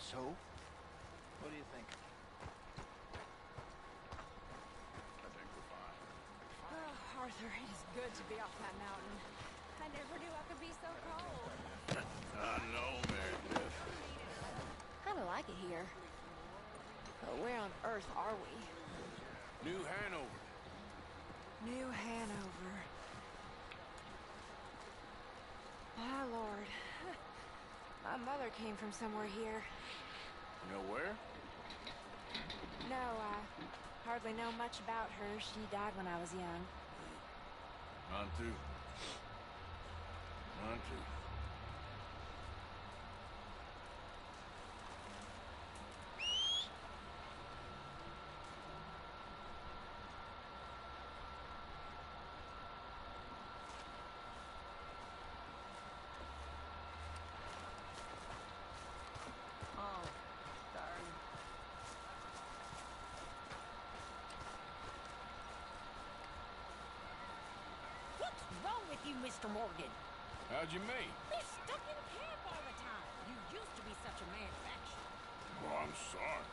So? What do you think? I think we're fine. Oh, Arthur, it is good to be off that mountain. I never knew I could be so cold. I know, Mary Beth. Kinda like it here. But where on earth are we? New Hanover. New Hanover. My lord. My mother came from somewhere here. You know where? No, I hardly know much about her. She died when I was young. Mine too. Mine too. Oh, darn. What's wrong with you, Mr. Morgan? How'd you meet? You're stuck in camp all the time. You used to be such a man of action. Oh, I'm sorry.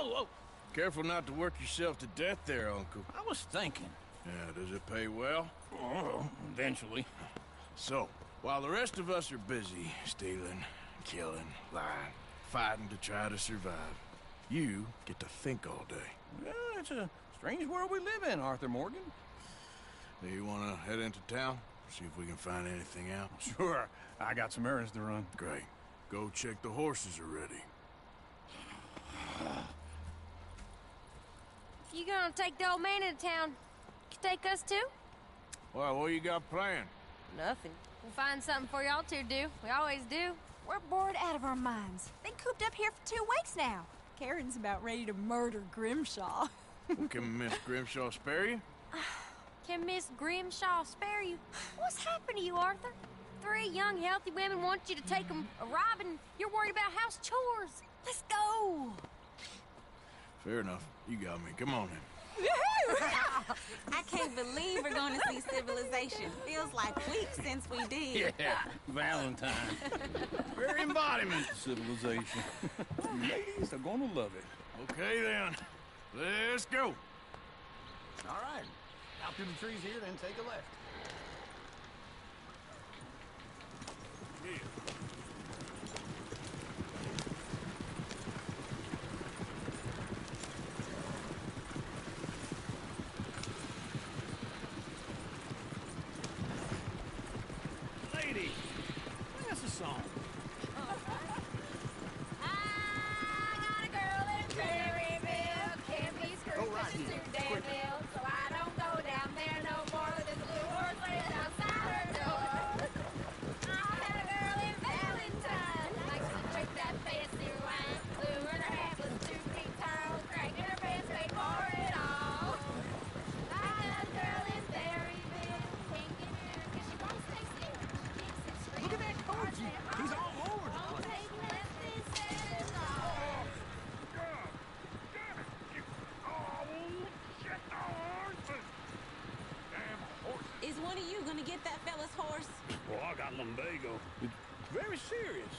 Oh! Careful not to work yourself to death there, Uncle. I was thinking. Yeah, does it pay well? Oh, eventually. So, while the rest of us are busy stealing, killing, lying, fighting to try to survive, you get to think all day. Well, it's a strange world we live in, Arthur Morgan. Do you want to head into town? See if we can find anything out? Sure. I got some errands to run. Great. Go check the horses are ready. If you gonna take the old man into town, you take us too? Well, what you got planned? Nothing. We'll find something for y'all two to do. We always do. We're bored out of our minds. Been cooped up here for 2 weeks now. Karen's about ready to murder Grimshaw. Well, can Miss Grimshaw spare you? Can Miss Grimshaw spare you? What's happened to you, Arthur? 3 young, healthy women want you to take them a robbing. You're worried about house chores. Let's go. Fair enough. You got me. Come on then. I can't believe we're going to see civilization. Feels like weeks since we did. Yeah, Valentine. Very embodiment of civilization. Ladies are gonna love it. Okay then. Let's go. All right. Out through the trees here, then take a left. Yeah. Lady, sing us a song. I got a girl in Prairieville. Can't be screwed with the too damn bill. So I don't go down there no more. This blue horse lays outside her door. I had a girl in Valentine. Likes to drink that fancy wine. Blue in her hat was 2 feet tall. Cracking her pants paid for it all. I got a girl in Berryville. Can't get her 'cause she won't stay still. She keeps it straight. Look at that coach. He's all over the Won't place. take less than 7 dollars. Is one of you gonna get that fella's horse? Well, I got lumbago. It's very serious.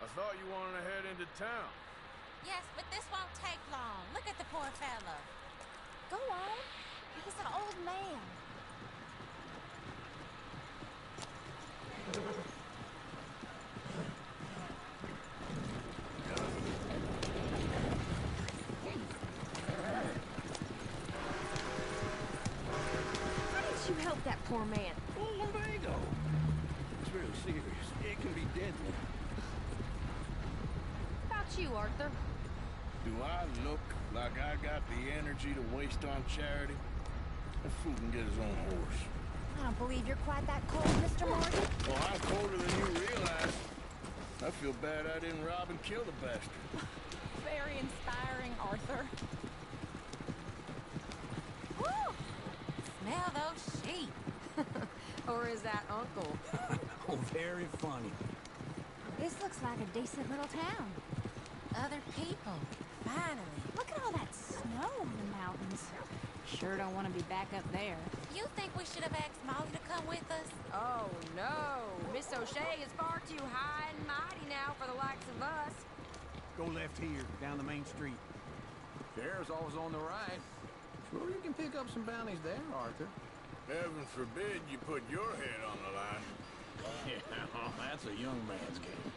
I thought you wanted to head into town. Yes, but this won't take long. Look at the poor fella. Go on. He's an old man. poor man. Well, lumbago. It's real serious. It can be deadly. How about you, Arthur? Do I look like I got the energy to waste on charity? That fool can get his own horse. I don't believe you're quite that cold, Mr. Morgan. Well, I'm colder than you realize. I feel bad I didn't rob and kill the bastard. Very inspiring, Arthur. Woo! Smell those sheep. Or is that Uncle? Oh, very funny. This looks like a decent little town. Other people. Finally. Look at all that snow in the mountains. Sure don't want to be back up there. You think we should have asked Molly to come with us? Oh, no. Miss O'Shea is far too high and mighty now for the likes of us. Go left here, down the main street. Sheriff's always on the right. Sure you can pick up some bounties there, Arthur. Heaven forbid you put your head on the line. Yeah, that's a young man's game.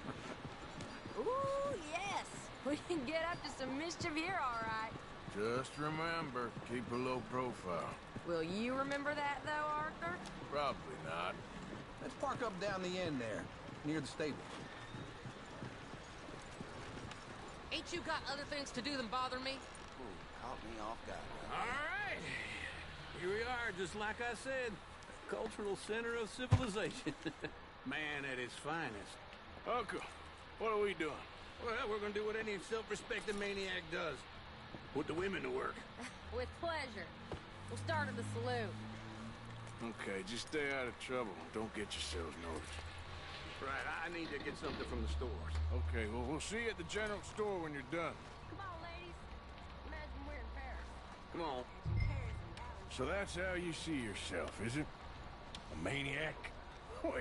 Ooh, yes. We can get up to some mischief here, all right. Just remember, keep a low profile. Will you remember that, though, Arthur? Probably not. Let's park up down the end there, near the stables. Ain't you got other things to do than bother me? Ooh, caught me off guard. All right. Here we are, just like I said. Cultural center of civilization. Man at his finest. Uncle, what are we doing? Well, we're gonna do what any self-respecting maniac does. Put the women to work. With pleasure. We'll start at the saloon. Okay, just stay out of trouble. Don't get yourselves noticed. Right, I need to get something from the stores. Okay, well, we'll see you at the general store when you're done. Come on, ladies. Imagine we're in Paris. Come on. So that's how you see yourself, is it? A maniac? Well,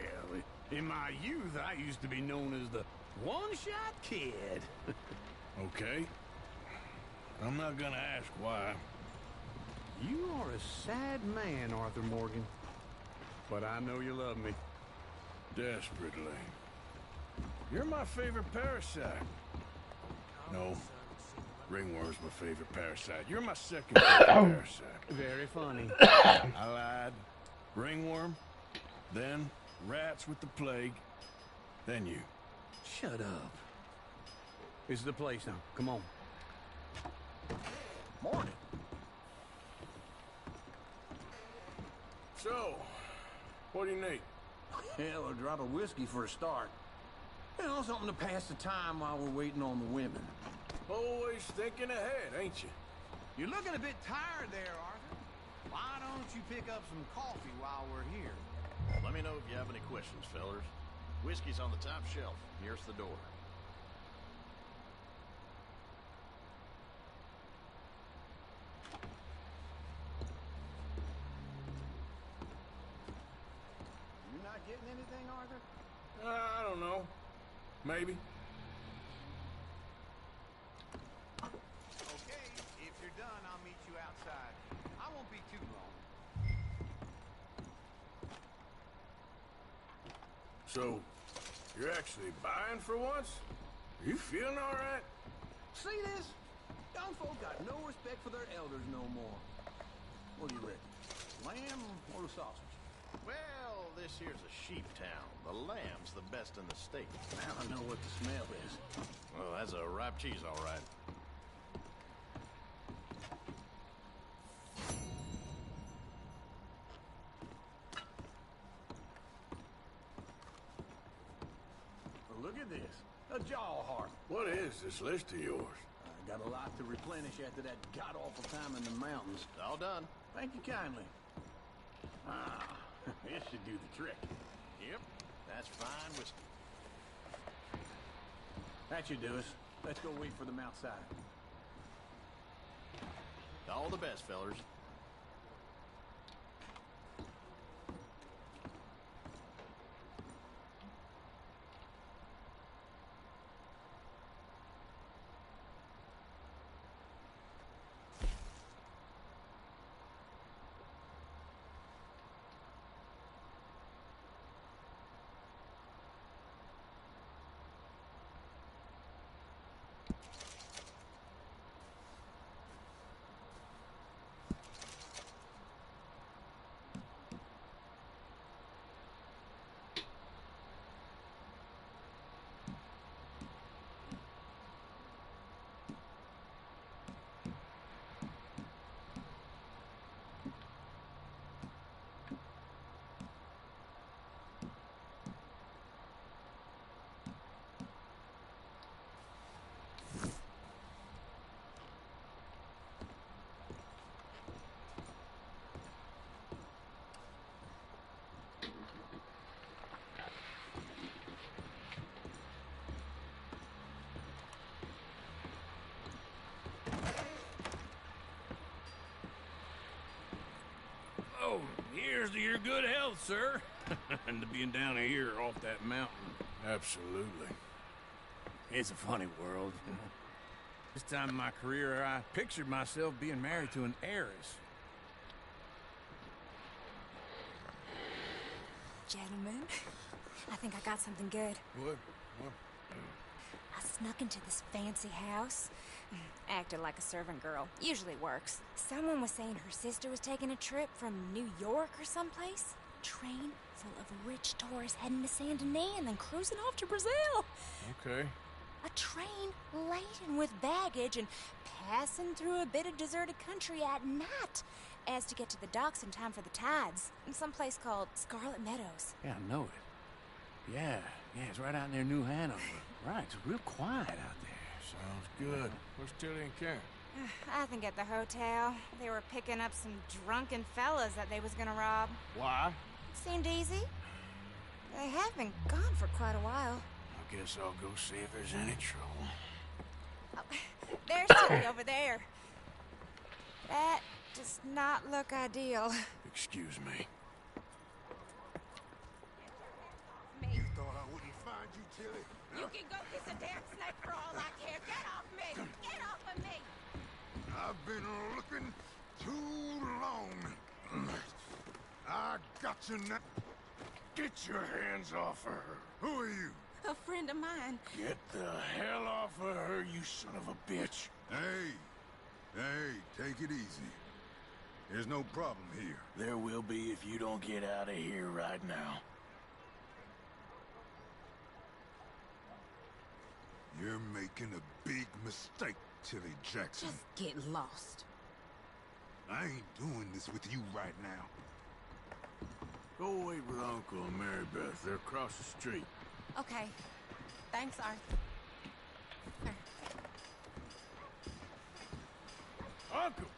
in my youth, I used to be known as the one-shot kid. Okay. I'm not gonna ask why. You are a sad man, Arthur Morgan. But I know you love me. Desperately. You're my favorite parasite. No. Ringworm's my favorite parasite. You're my second favorite parasite. Very funny. I lied. Ringworm, then rats with the plague, then you. Shut up. This is the place now. Come on. Morning. So, what do you need? Hell, a drop of whiskey for a start. You know, something to pass the time while we're waiting on the women. Always thinking ahead, ain't you? You're looking a bit tired there, Arthur. Why don't you pick up some coffee while we're here? Let me know if you have any questions, fellers. Whiskey's on the top shelf, nearest the door. You not getting anything, Arthur? I don't know. Maybe. Okay, if you're done, I'll meet you outside. I won't be too long. So, you're actually buying for once? Are you feeling all right? See this? Young folk got no respect for their elders no more. What do you reckon? Lamb or the sausage? Well, this here's a sheep town. The lamb's the best in the state. Now I know what the smell is. Well, that's a ripe cheese, all right. Well, look at this. A jaw heart. What is this list of yours? I got a lot to replenish after that god-awful time in the mountains. All done. Thank you kindly. Ah, this should do the trick. Yep, that's fine whiskey. That should do us. Let's go wait for them outside. All the best, fellers. Cheers to your good health, sir. And to being down here off that mountain. Absolutely. It's a funny world. This time in my career, I pictured myself being married to an heiress. Gentlemen, I think I got something good. What? I snuck into this fancy house. Acted like a servant girl. Usually works. Someone was saying her sister was taking a trip from New York or someplace. Train full of rich tourists heading to Saint Denis and then cruising off to Brazil. Okay. A train laden with baggage and passing through a bit of deserted country at night as to get to the docks in time for the tides in some place called Scarlet Meadows. Yeah, I know it. Yeah, it's right out near New Hanover. Right, it's real quiet out there. Sounds good. Where's Tilly and Karen? I think at the hotel. They were picking up some drunken fellas that they was gonna rob. Why? Seemed easy. They have been gone for quite a while. I guess I'll go see if there's any trouble. Oh, there's Tilly over there. That does not look ideal. Excuse me. You thought I wouldn't find you, Tilly? You can go kiss a damn snake for all I care. Get off me! Get off of me! I've been looking too long. I got you now. Get your hands off of her. Who are you? A friend of mine. Get the hell off of her, you son of a bitch. Hey, take it easy. There's no problem here. There will be if you don't get out of here right now. You're making a big mistake, Tilly Jackson. Just get lost. I ain't doing this with you right now. Go wait with Uncle and Mary Beth. They're across the street. Okay. Thanks, Arthur. Uncle!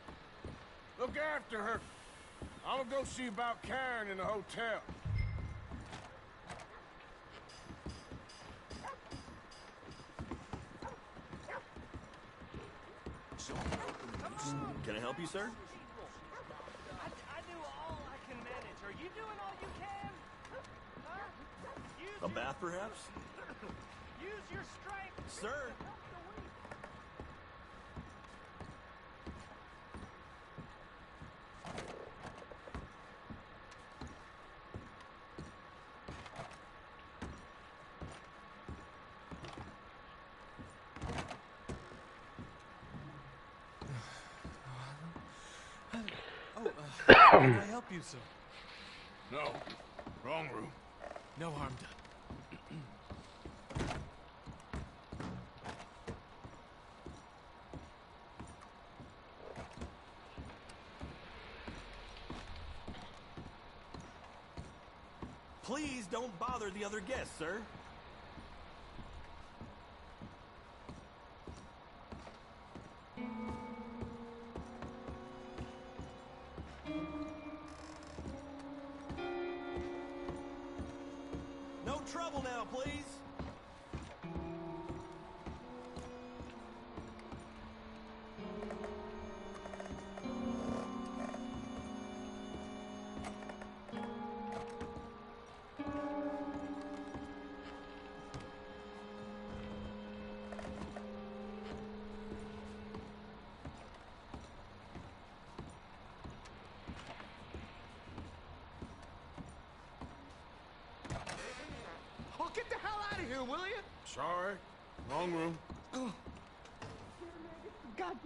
Look after her. I'm gonna go see about Karen in the hotel. Can I help you, sir? I do all I can manage. Are you doing all you can? Huh? A bath, perhaps? Use your strength. Sir! Can I help you, sir? No. Wrong room. No harm done. Please don't bother the other guests, sir. No trouble now, please. Oh, get the hell out of here, will you? Sorry. Wrong room. Goddamn.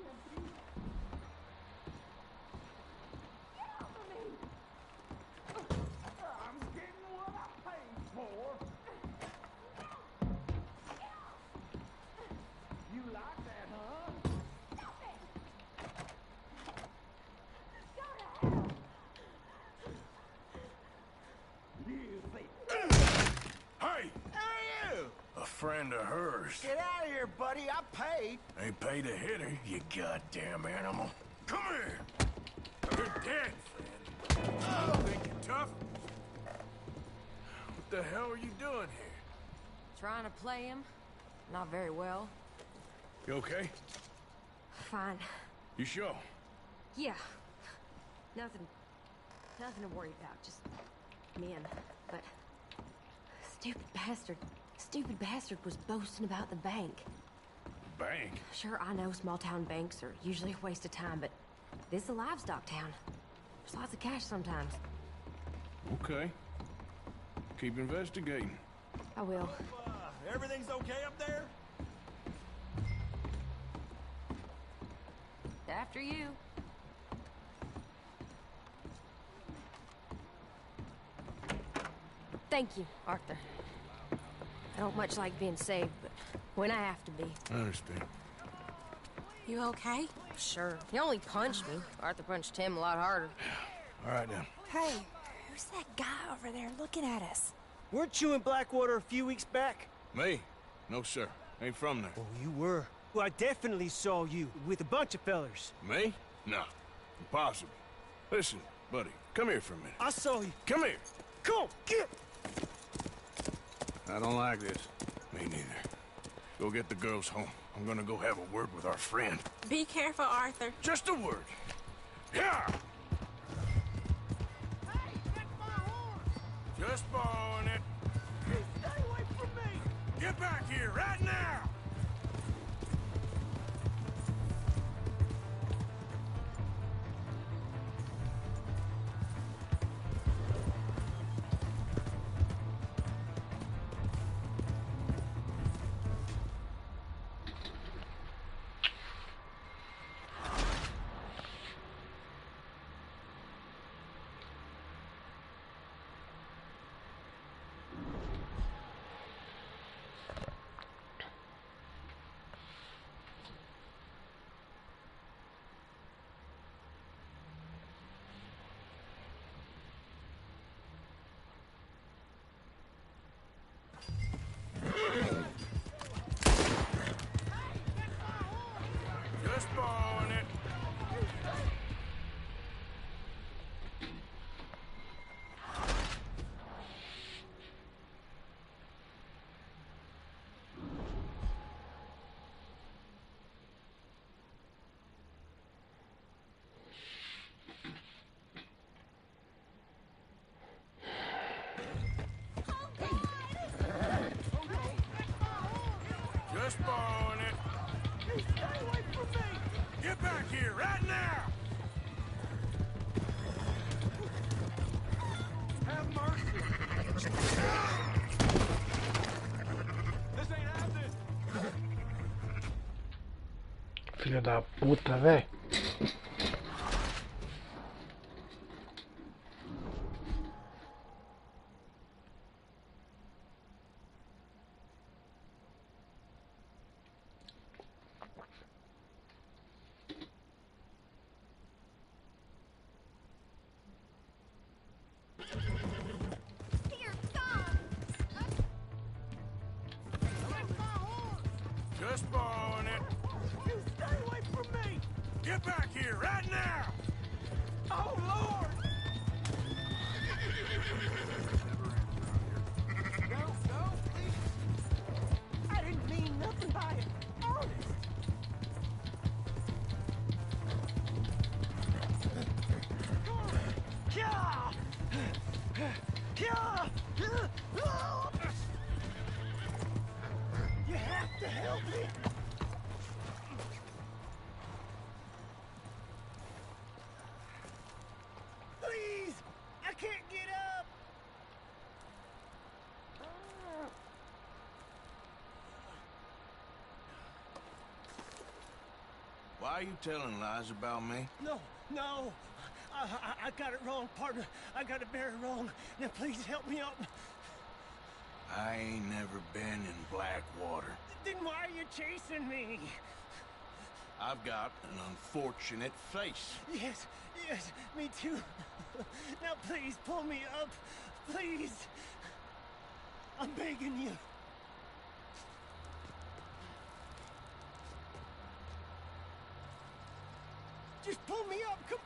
I'm getting what I paid for. You like that, huh? Hey! A friend of hers. Get out of here, buddy. I paid. Ain't paid to hit her, you goddamn animal. Come here! You're dead, friend. Think you're tough? What the hell are you doing here? Trying to play him? Not very well. You okay? Fine. You sure? Yeah. Nothing Nothing to worry about, just men. But stupid bastard was boasting about the bank. Bank? Sure, I know small town banks are usually a waste of time, but this is a livestock town. There's lots of cash sometimes. Okay. Keep investigating. I will. Everything's okay up there? After you. Thank you, Arthur. I don't much like being saved, but when I have to be. I understand. You okay? Sure. He only punched me. Arthur punched him a lot harder. All right, then. Hey, who's that guy over there looking at us? Weren't you in Blackwater a few weeks back? Me? No, sir. Ain't from there. Oh, you were. Well, I definitely saw you with a bunch of fellers. Me? No. Impossible. Listen, buddy, come here for a minute. I saw you. Come here. Come on, get! I don't like this. Me neither. Go get the girls home. I'm gonna go have a word with our friend. Be careful, Arthur. Just a word. Yeah! Hey, that's my horse! Just borrowing it. Hey, stay away from me! Get back here, right now! Just borrowing it. Just borrowing it. Hey, stay away from me! Get back here, right now! Have mercy! This ain't happening! Filho da puta, velho. Just borrowing it. You stay away from me! Get back here, right now! Oh, Lord! No, please! I didn't mean nothing by it. Honest! Yeah! Yeah! You have to help me! Please! I can't get up! Why are you telling lies about me? No! I got it wrong, partner. I got it very wrong. Now please help me out. I ain't never been in Blackwater. Then why are you chasing me? I've got an unfortunate face. Yes, me too. Now please pull me up. Please. I'm begging you. Just pull me up. Come.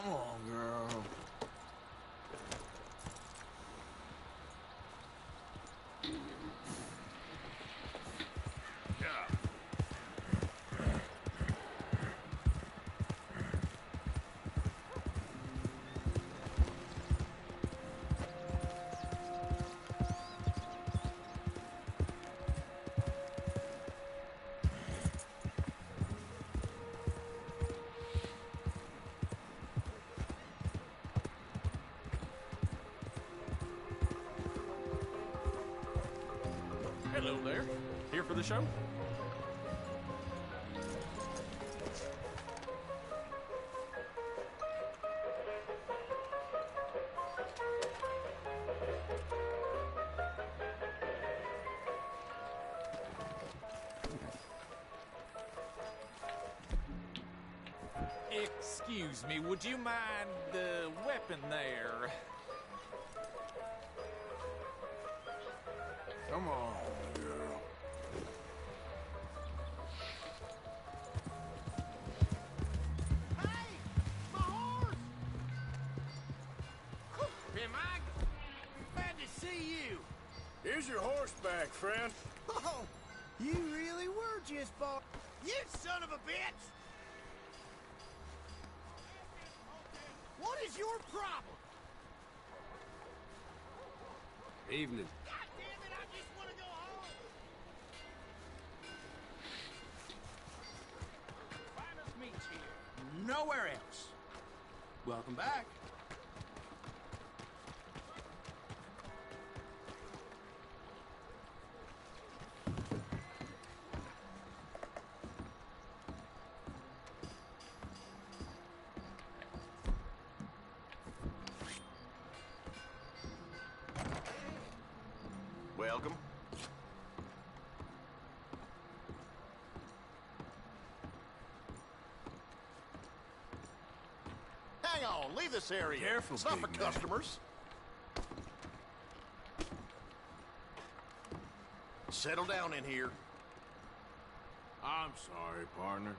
Come on, girl. Hello there. Here for the show? Excuse me, would you mind the weapon there? Come on, girl. Hey! My horse! Am I glad to see you? Here's your horse back, friend. Oh, you really were just bought. You son of a bitch! What is your problem? Evening. God damn it, I just want to go home! Finest meats here. Nowhere else. Welcome back. Welcome. Hang on, leave this area. Careful, it's not for big man. customers. Settle down in here. I'm sorry, partner.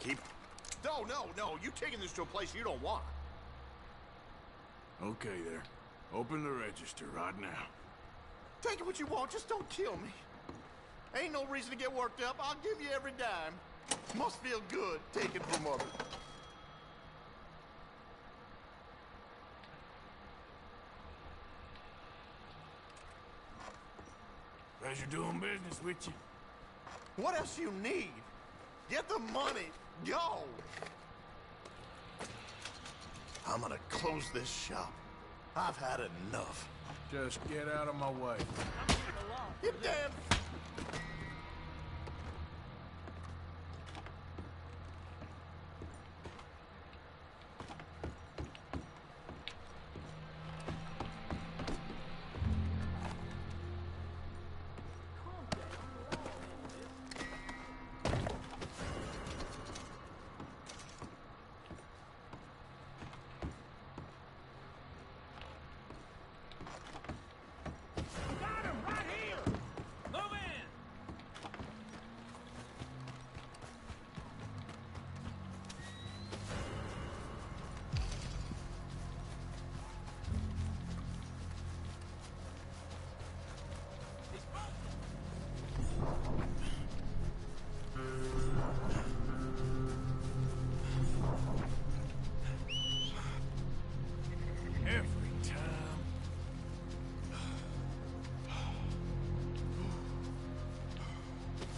Keep... No, you taking this to a place you don't want. Okay, there. Open the register right now. Take it what you want, just don't kill me. Ain't no reason to get worked up. I'll give you every dime. Must feel good taking from others. Pleasure doing business with you. What else you need? Get the money. Go. I'm gonna close this shop. I've had enough. Just get out of my way. You damn... Got him right here! Move in! Every time.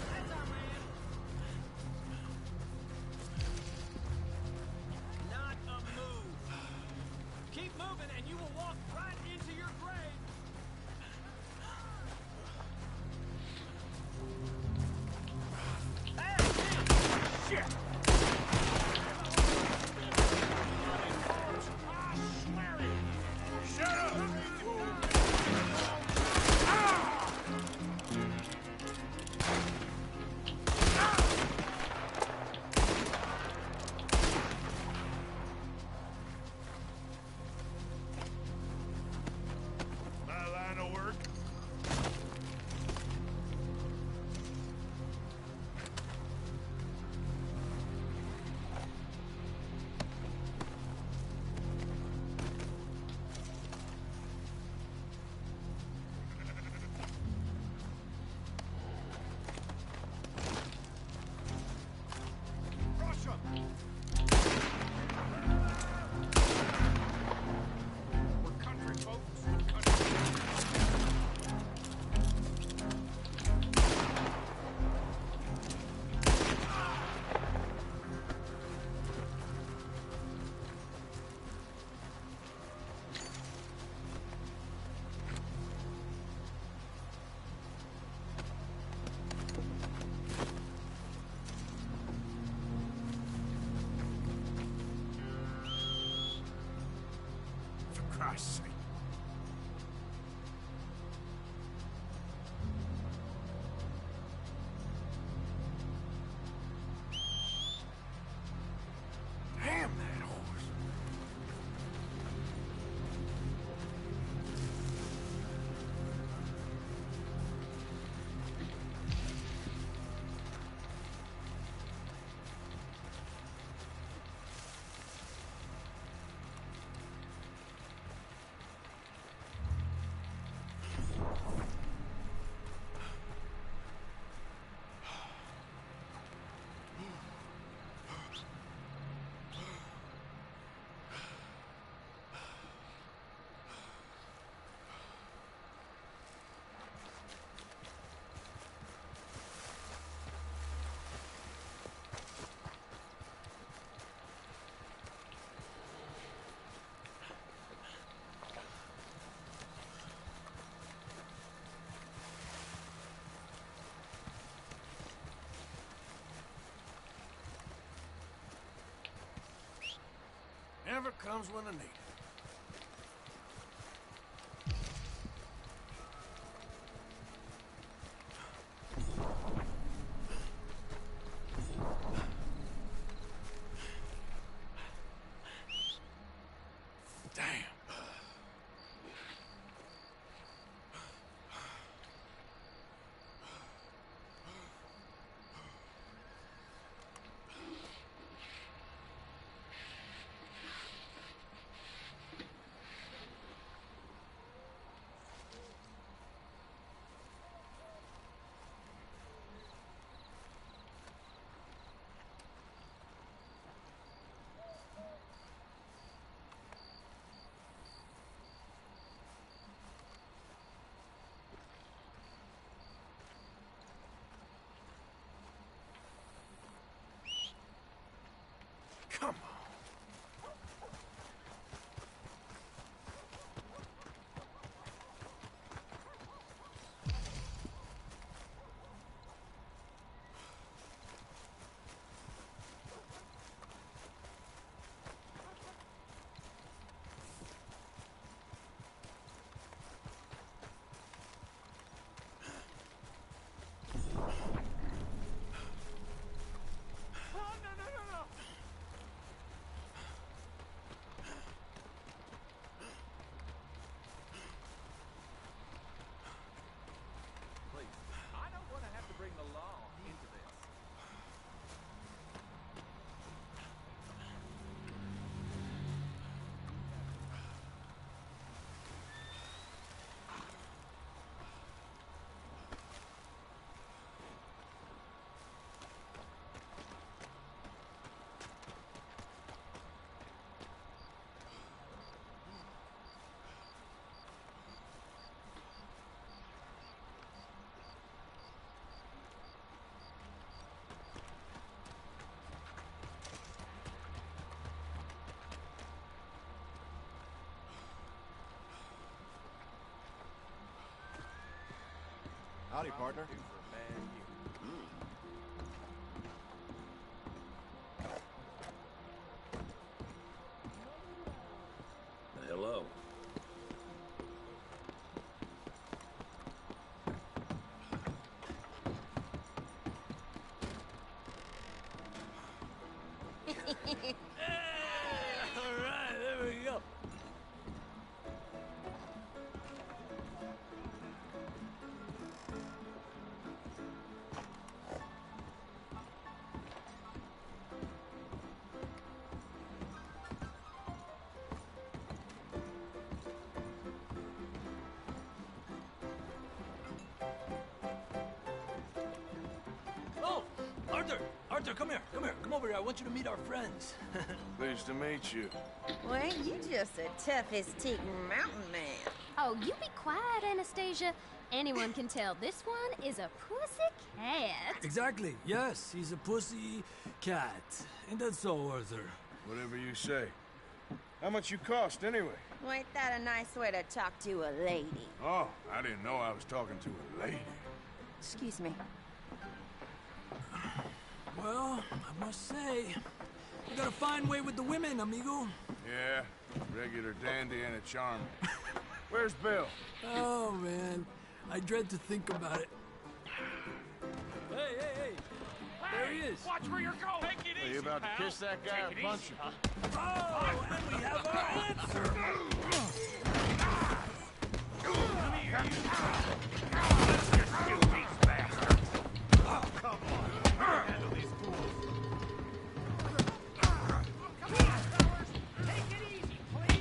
That's our man. Not a move. Keep moving and you will walk right into your grave. Shit! Shut up! Christ's sake. Damn that horse. Never comes when I need it. Damn. Come on. Bring the law into this. Howdy, partner. Hello. All right, there we go. Oh, Arthur! Arthur, come here, come here. Come over here. I want you to meet our friends. Pleased to meet you. Well, you just a toughest-ticking mountain man. Oh, you be quiet, Anastasia. Anyone can tell this one is a pussy cat. Exactly. Yes, he's a pussy cat. Ain't that so, Arthur? Whatever you say. How much you cost, anyway? Well, ain't that a nice way to talk to a lady? Oh, I didn't know I was talking to a lady. Excuse me. Well, I must say, you got a fine way with the women, amigo. Yeah, regular dandy and a charm. Where's Bill? Oh, man. I dread to think about it. Hey! There he is. Watch where you're going. Take it Are easy, you about pal. to kiss that guy or punch him? Oh, and we have our answer. Come here, you. Let's just shoot these bastards. Oh, come on. Handle these fools. Come on, fellas. Take it easy, please.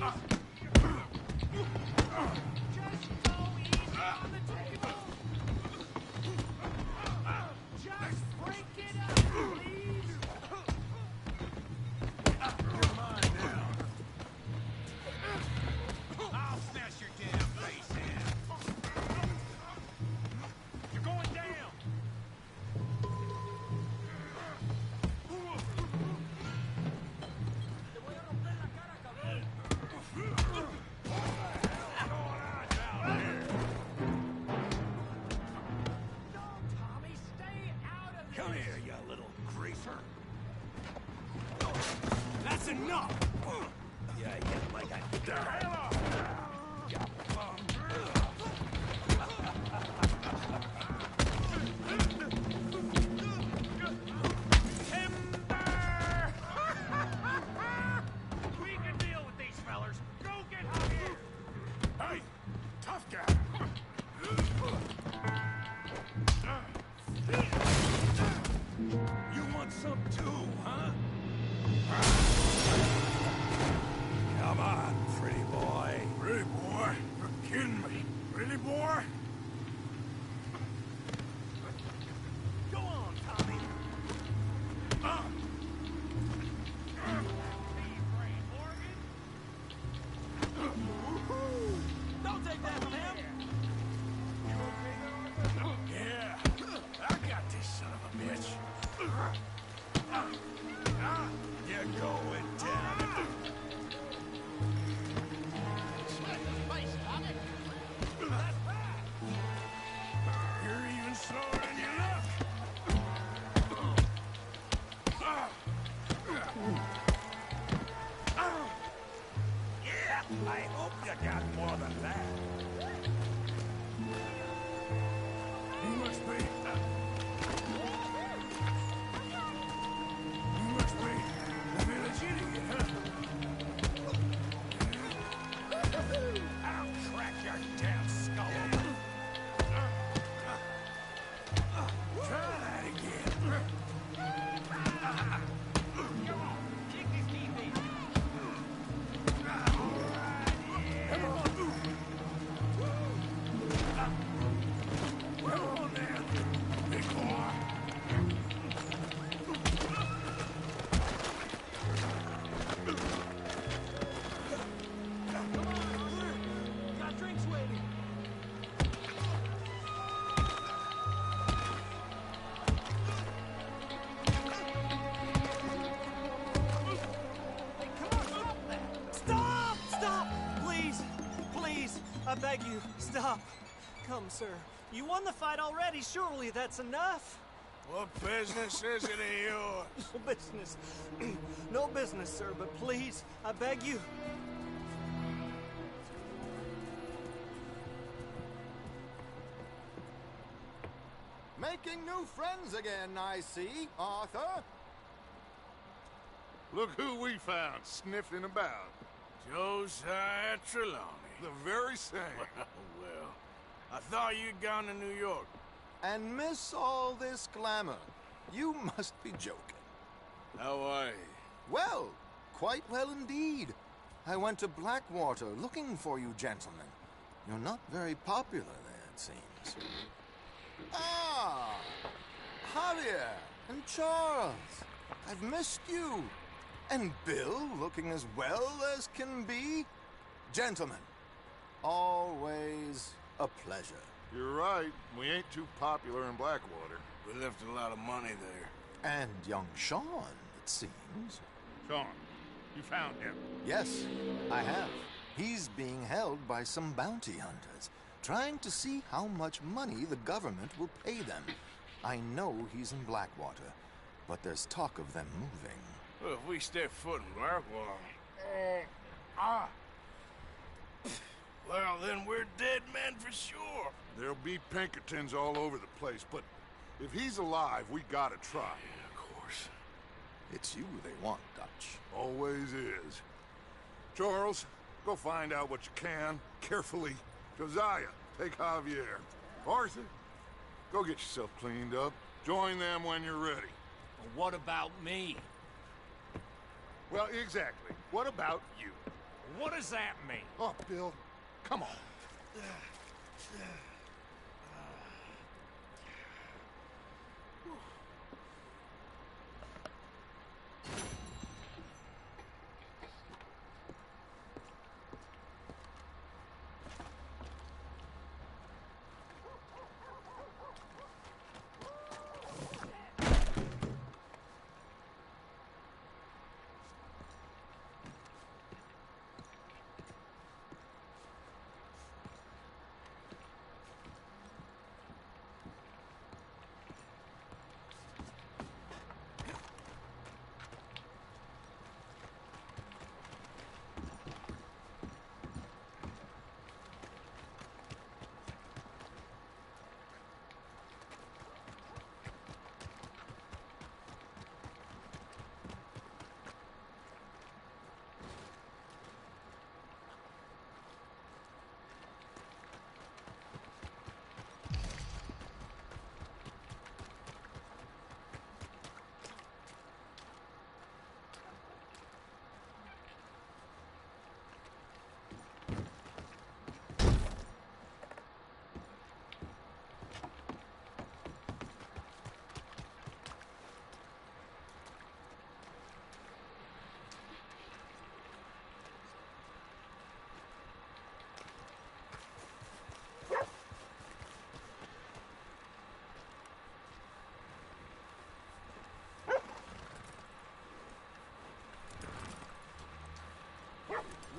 Just go easy on the table. Just break it up, please. You're mine now. I'll smash your damn face in. You're going down. Tommy, stay out of this. Come here, you little greaser. That's enough. Yeah, yeah, like I... The hell off. Timber! We can deal with these fellers. Go get out here. Hey, tough guy. You want some too, huh? Come on, pretty boy. Pretty boy? You're kidding me. Pretty boy? Go on, Tommy. Don't take that from him. Yeah, I got this son of a bitch. You're going down. You're even slower than you look. Yeah, I hope you got more than that. You must be... You must be the village idiot, huh? I'll crack your damn skull open. Try that again. Come on, kick his teeth in. Come on. Come on, man. Big boy. Got drinks waiting. Stop! Stop! Please! Please! I beg you, stop. Come, sir. You won the fight already. Surely that's enough. What business is it of yours? No business. No business, sir, but please, I beg you. Making new friends again, I see, Arthur. Look who we found sniffing about. Josiah Trelawney. The very same. Well, I thought you'd gone to New York. And miss all this glamour. You must be joking. How are you? Well, quite well indeed. I went to Blackwater looking for you gentlemen. You're not very popular there, it seems. Ah! Javier and Charles. I've missed you. And Bill looking as well as can be. Gentlemen, always a pleasure. You're right. We ain't too popular in Blackwater. We left a lot of money there. And young Sean, it seems. Sean, you found him. Yes, I have. He's being held by some bounty hunters, trying to see how much money the government will pay them. I know he's in Blackwater, but there's talk of them moving. Well, if we step foot in Blackwater... There'll be Pinkertons all over the place, but if he's alive, we gotta try. Yeah, of course. It's you they want, Dutch. Always is. Charles, go find out what you can, carefully. Josiah, take Javier. Arthur, go get yourself cleaned up. Join them when you're ready. But what about me? Well, exactly. What about you? What does that mean? Oh, Bill, come on.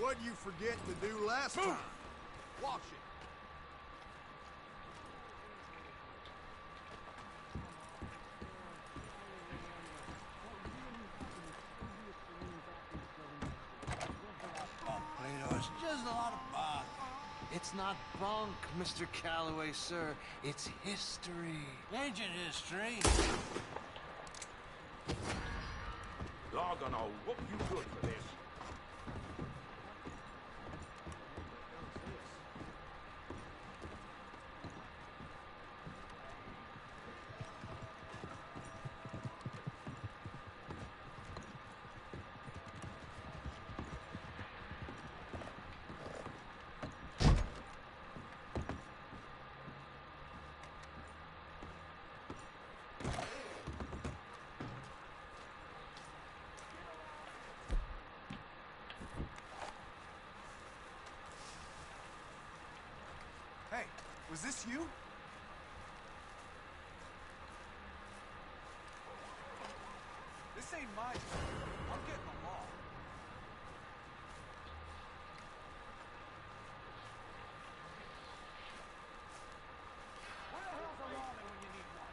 What'd you forget to do last time? Wash it. Plato, it's just a lot of bog. It's not bunk, Mr. Calloway, sir. It's history. Ancient history. Doggone, I'll whoop you good for this. Hey, was this you? This ain't my job. I'm getting the law. Where the hell's a lawman when you need one?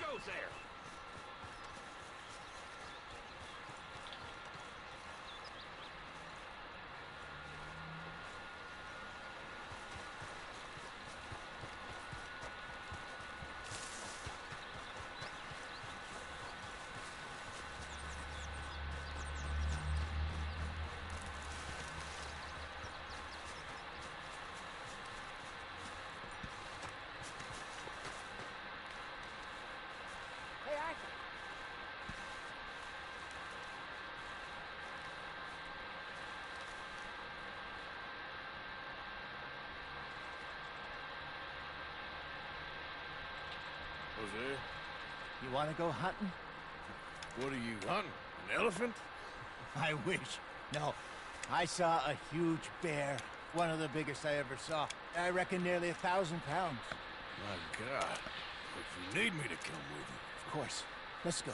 goes there? Jose? You want to go hunting? What are you hunting? An elephant? I wish. No. I saw a huge bear. One of the biggest I ever saw. I reckon nearly 1,000 pounds. My God. If you need me to come with you. Of course. Let's go.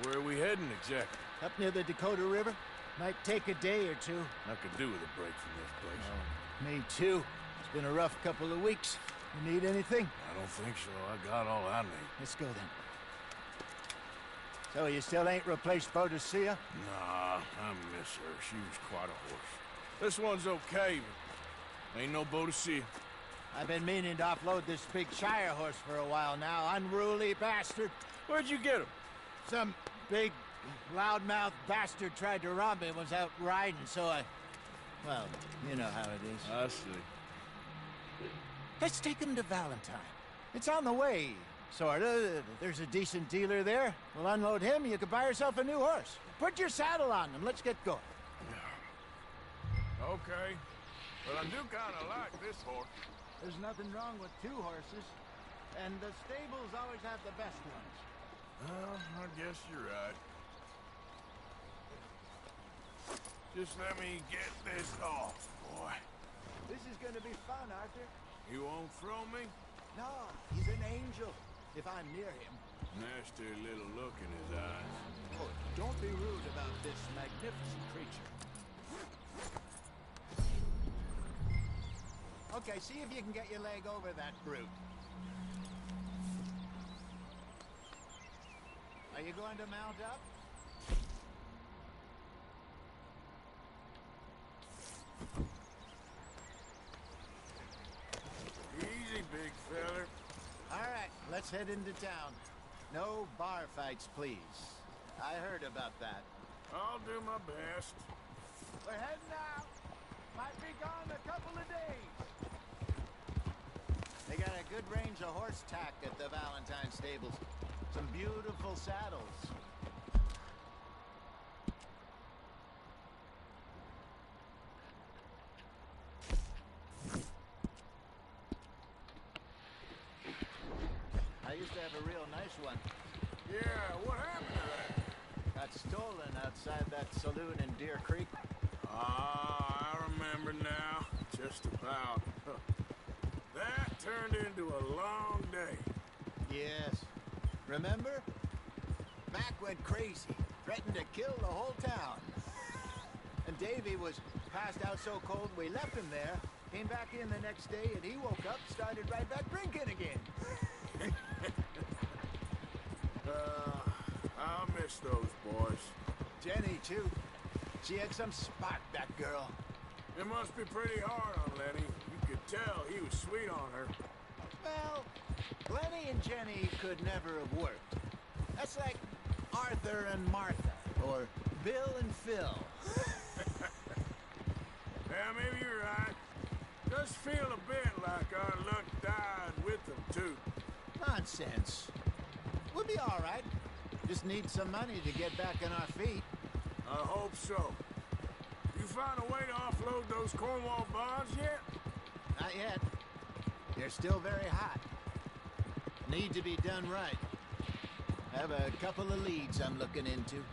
Where are we heading exactly? Up near the Dakota River. Might take a day or two. I could do with a break from this place. Oh, me too. It's been a rough couple of weeks. You need anything? I don't think so. I got all I need. Let's go then. So you still ain't replaced Boadicea? Nah, I miss her. She was quite a horse. This one's okay, but ain't no Boadicea. I've been meaning to offload this big Shire horse for a while now. Unruly bastard. Where'd you get him? Some big, loudmouth bastard tried to rob me and was out riding, so well, you know how it is. I see. Let's take him to Valentine. It's on the way, sorta. There's a decent dealer there. We'll unload him, you can buy yourself a new horse. Put your saddle on him, let's get going. Okay. But I do kind of like this horse. There's nothing wrong with two horses. And the stables always have the best ones. Well, I guess you're right. Just let me get this off, boy. This is gonna be fun, Arthur. You won't throw me? No, he's an angel, if I'm near him. Nasty little look in his eyes. Oh, don't be rude about this magnificent creature. Okay, see if you can get your leg over that brute. Are you going to mount up? Easy, big feller. All right, let's head into town. No bar fights, please. I heard about that. I'll do my best. We're heading out. Might be gone a couple of days. They got a good range of horse tack at the Valentine stables. Some beautiful saddles. I used to have a real nice one. Yeah, what happened to that? Got stolen outside that saloon in Deer Creek. Ah, I remember now. Just about. That turned into a long day. Yes. Remember? Mac went crazy, threatened to kill the whole town. And Davy was passed out so cold we left him there, came back in the next day, and he woke up, started right back drinking again. I'll miss those boys. Jenny, too. She had some spot, that girl. It must be pretty hard on Lenny. You could tell he was sweet on her. Well, Lenny and Jenny could never have worked. That's like Arthur and Martha, or Bill and Phil. Yeah, maybe you're right. Does feel a bit like our luck died with them, too. Nonsense. We'll be all right. Just need some money to get back on our feet. I hope so. You find a way to offload those Cornwall bonds yet? Not yet. They're still very hot. Need to be done right. I have a couple of leads I'm looking into.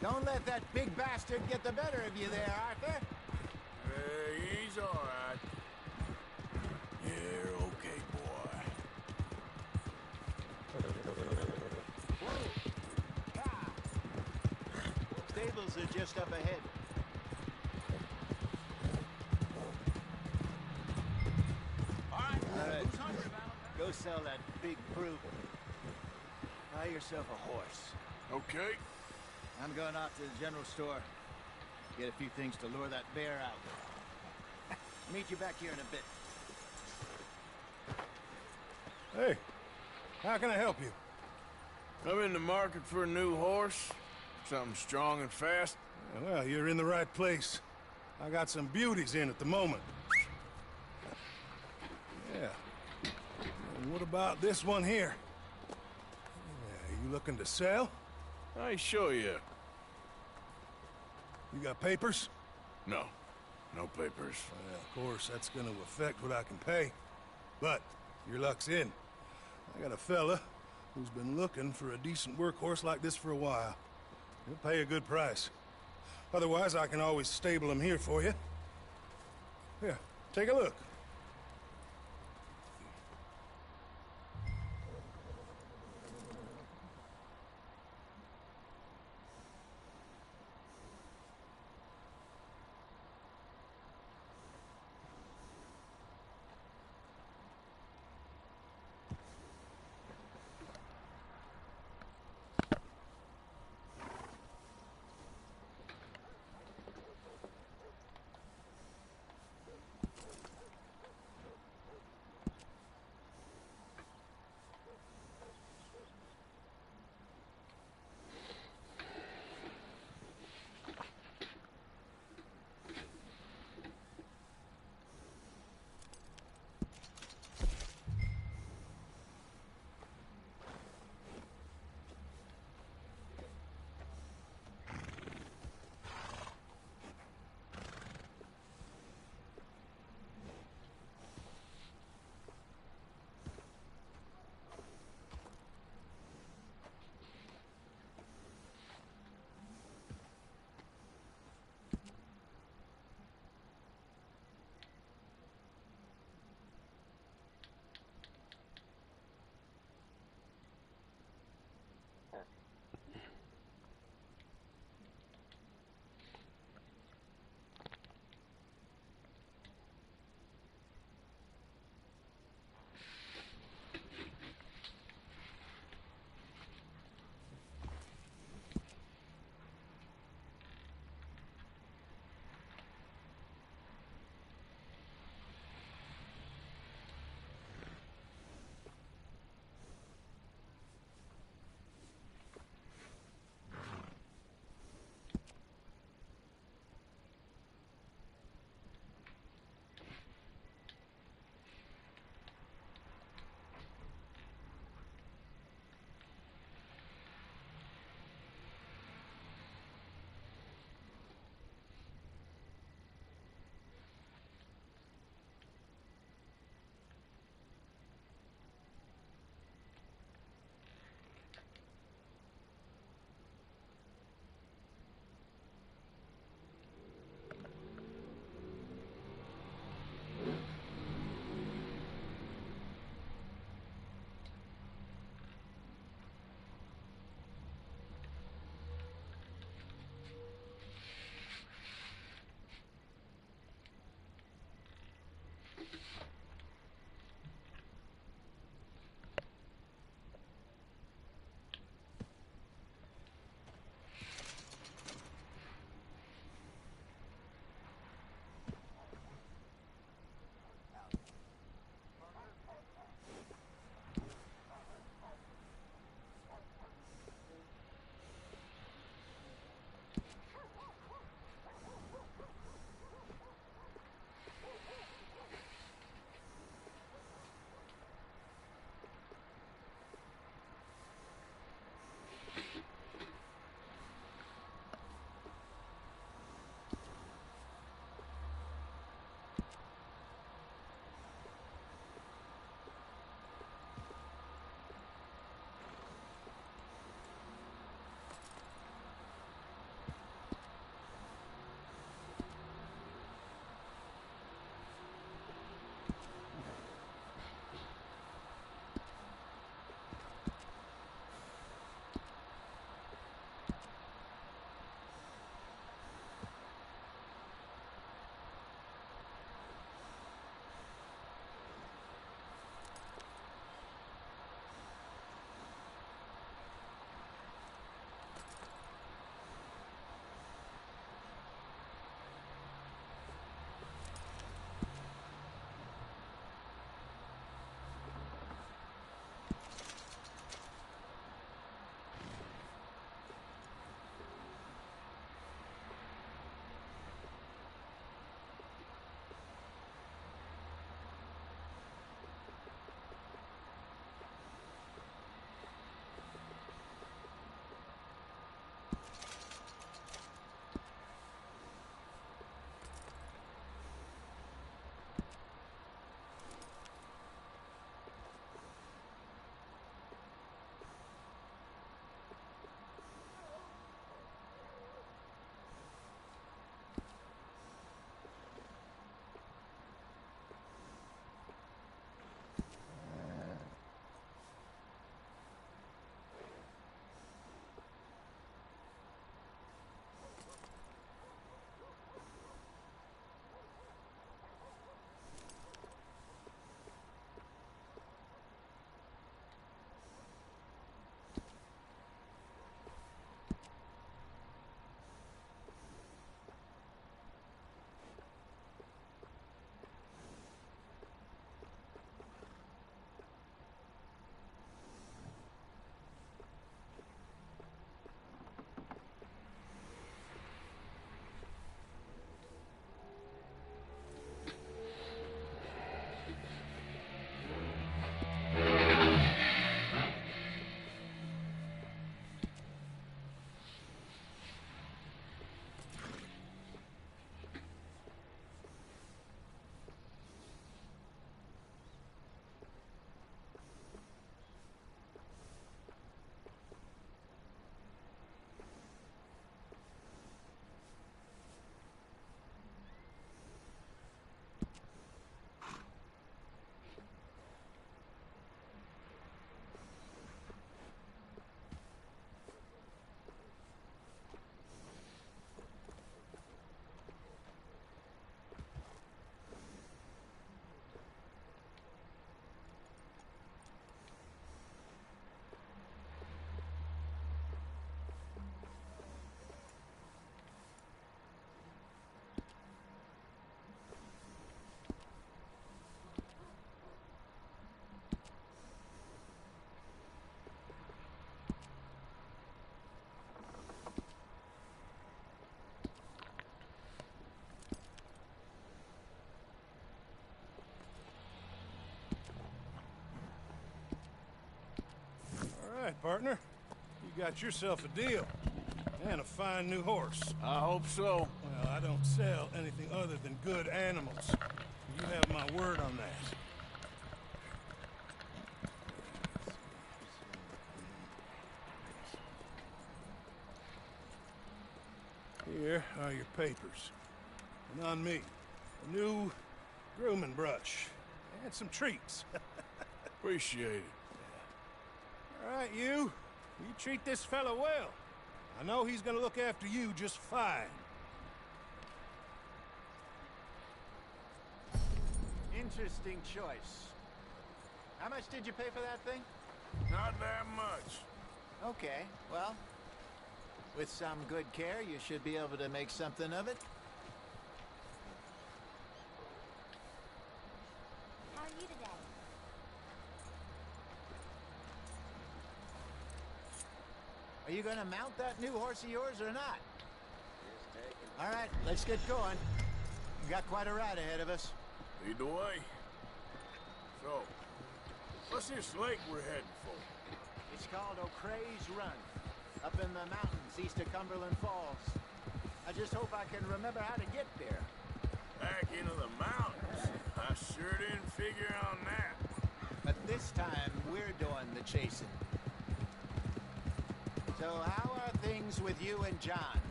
Don't let that big bastard get the better of you there, Arthur. He's all right. You're okay, boy. Stables are just up ahead. All right, Go sell that big brute. Buy yourself a horse. Okay. I'm going out to the general store. Get a few things to lure that bear out. Meet you back here in a bit. Hey, how can I help you? I'm in the market for a new horse. Something strong and fast. Yeah, well, you're in the right place. I got some beauties in at the moment. Yeah. And what about this one here? Yeah, you looking to sell? I show you. You got papers? No. No papers. Well, of course, that's gonna affect what I can pay. But your luck's in. I got a fella who's been looking for a decent workhorse like this for a while. He'll pay a good price. Otherwise, I can always stable him here for you. Here, take a look. right, partner. You got yourself a deal. And a fine new horse. I hope so. Well, I don't sell anything other than good animals. You have my word on that. Here are your papers. And on me, a new grooming brush. And some treats. Appreciate it. All right, you treat this fella well. I know he's gonna look after you just fine. Interesting choice. How much did you pay for that thing? Not that much. Okay, well, with some good care, you should be able to make something of it. How are you today? Are you gonna mount that new horse of yours or not? All right, let's get going. We've got quite a ride ahead of us. Lead the way. So, what's this lake we're heading for? It's called O'Crea's Run, up in the mountains east of Cumberland Falls. I just hope I can remember how to get there. Back into the mountains? I sure didn't figure on that. But this time, we're doing the chasing. So how are things with you and John?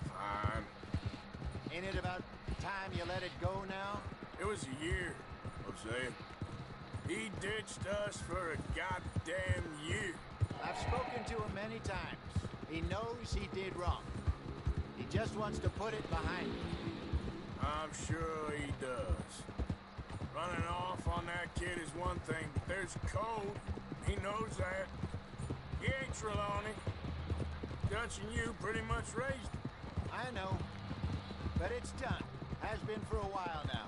Fine. Ain't it about time you let it go now? It was a year, Jose. He ditched us for a goddamn year. I've spoken to him many times. He knows he did wrong. He just wants to put it behind him. I'm sure he does. Running off on that kid is one thing, but there's code. He knows that. He ain't Trelawney. Dutch and you pretty much raised him. I know. But it's done. Has been for a while now.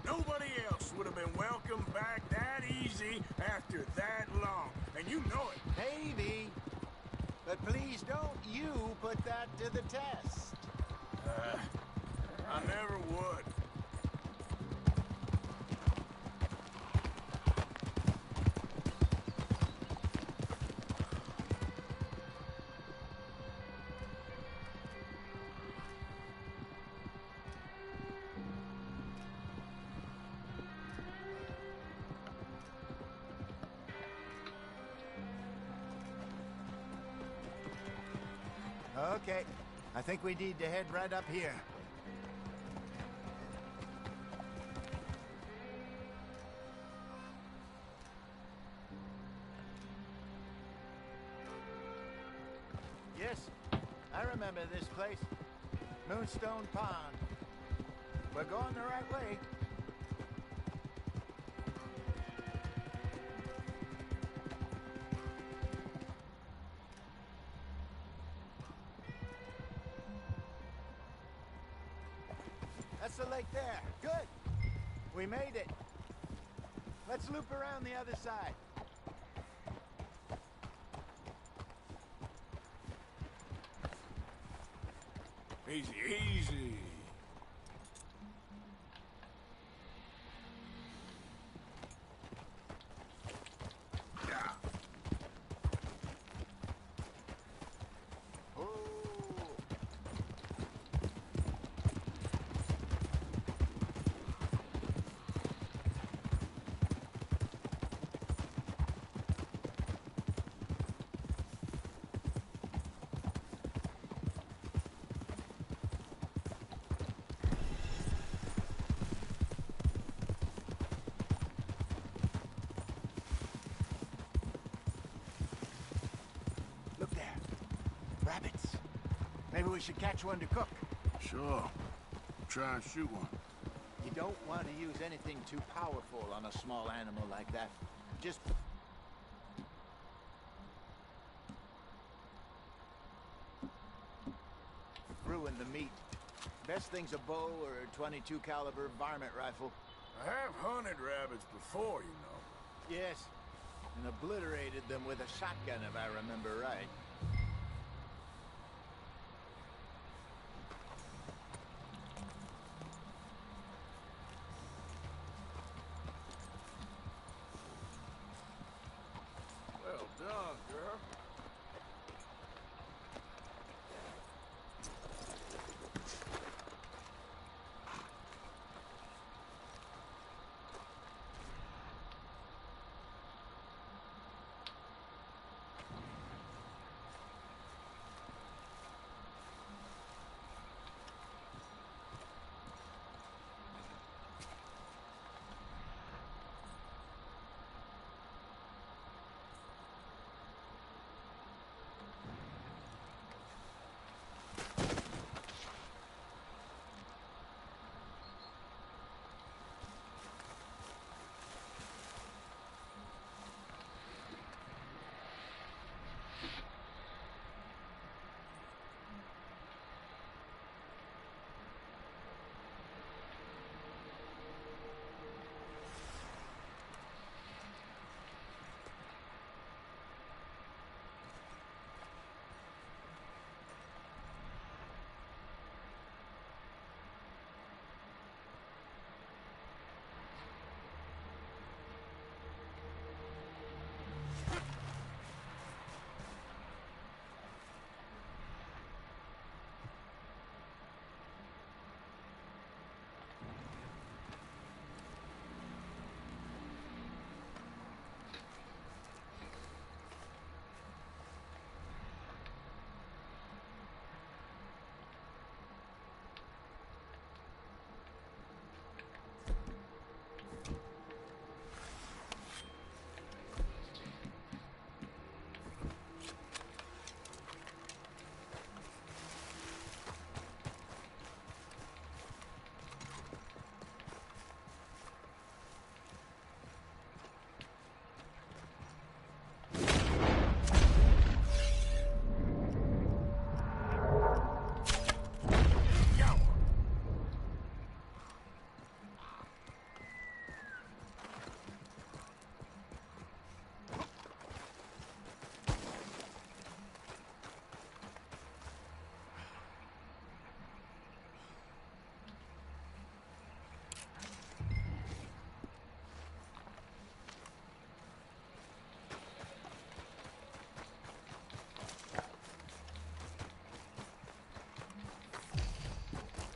Nobody else would have been welcomed back that easy after that long. And you know it. Maybe. But please don't you put that to the test. I never would. Okay, I think we need to head right up here. Yes, I remember this place. Moonstone Pond. We're going the right way. That's the lake there. Good. We made it. Let's loop around the other side. Easy, easy. Rabbits. Maybe we should catch one to cook. Sure. Try and shoot one. You don't want to use anything too powerful on a small animal like that. Just... ruin the meat. Best thing's a bow or a .22 caliber varmint rifle. I have hunted rabbits before, you know. Yes, and obliterated them with a shotgun if I remember right. done, girl.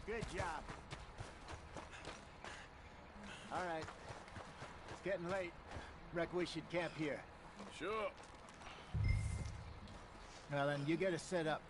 Good job. All right. It's getting late. Reckon we should camp here. Sure. Well, then you get us set up.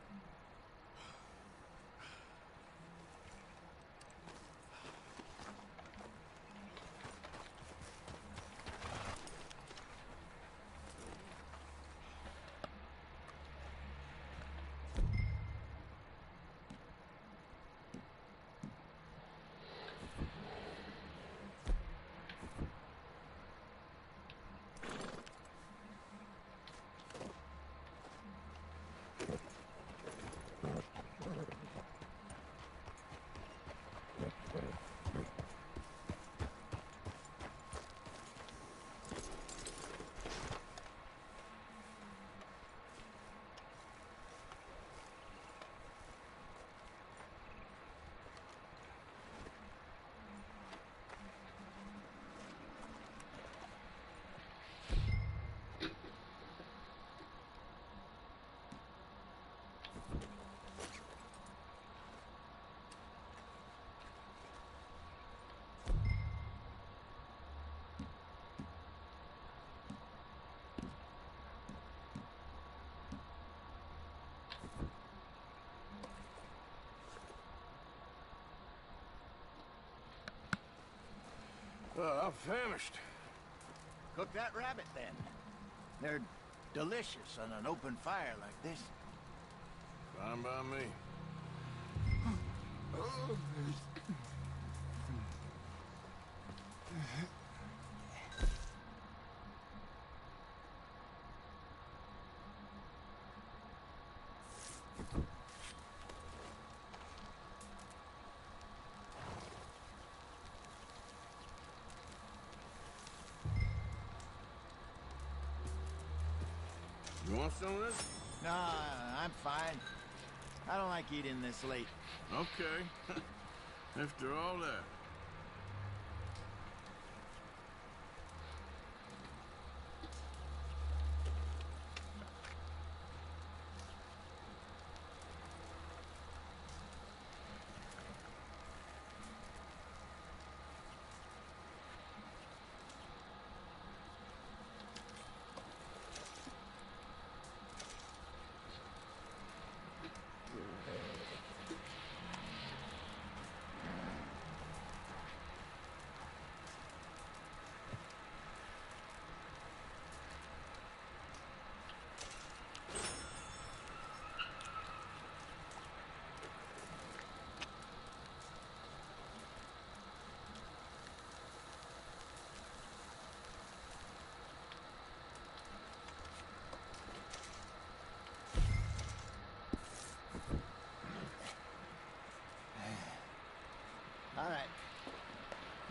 I'm famished. Cook that rabbit, then. They're delicious on an open fire like this. Fine by me. You want some of this? No, I'm fine. I don't like eating this late. Okay. After all that.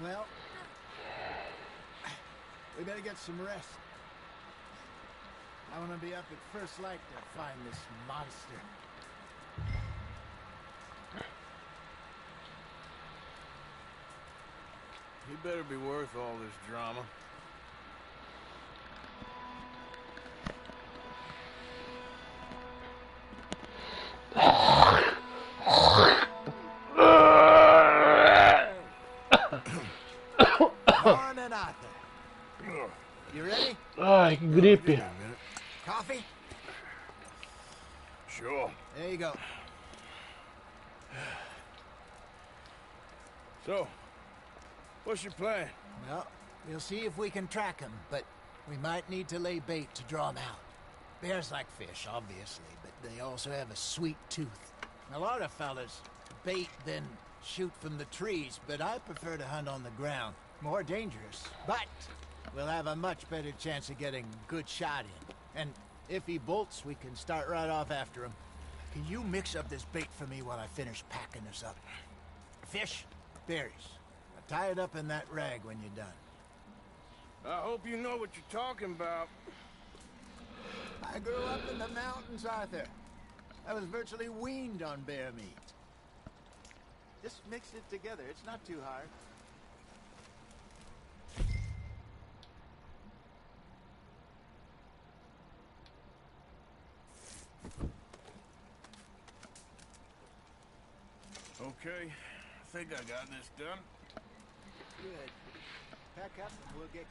Well, we better get some rest. I want to be up at first light to find this monster. He better be worth all this drama. Morning, Arthur. You ready? Ai, que gripe. Coffee? Sure. There you go. So, what's your plan? Well, we'll see if we can track him, but we might need to lay bait to draw him out. Bears like fish, obviously, but they also have a sweet tooth. A lot of fellas bait then shoot from the trees, but I prefer to hunt on the ground. More dangerous, but we'll have a much better chance of getting a good shot in. And if he bolts, we can start right off after him. Can you mix up this bait for me while I finish packing this up? Fish, berries. Now tie it up in that rag when you're done. I hope you know what you're talking about. I grew up in the mountains, Arthur. I was virtually weaned on bear meat. Just mix it together. It's not too hard. Okay, I think I got this done. Good. Pack up and we'll get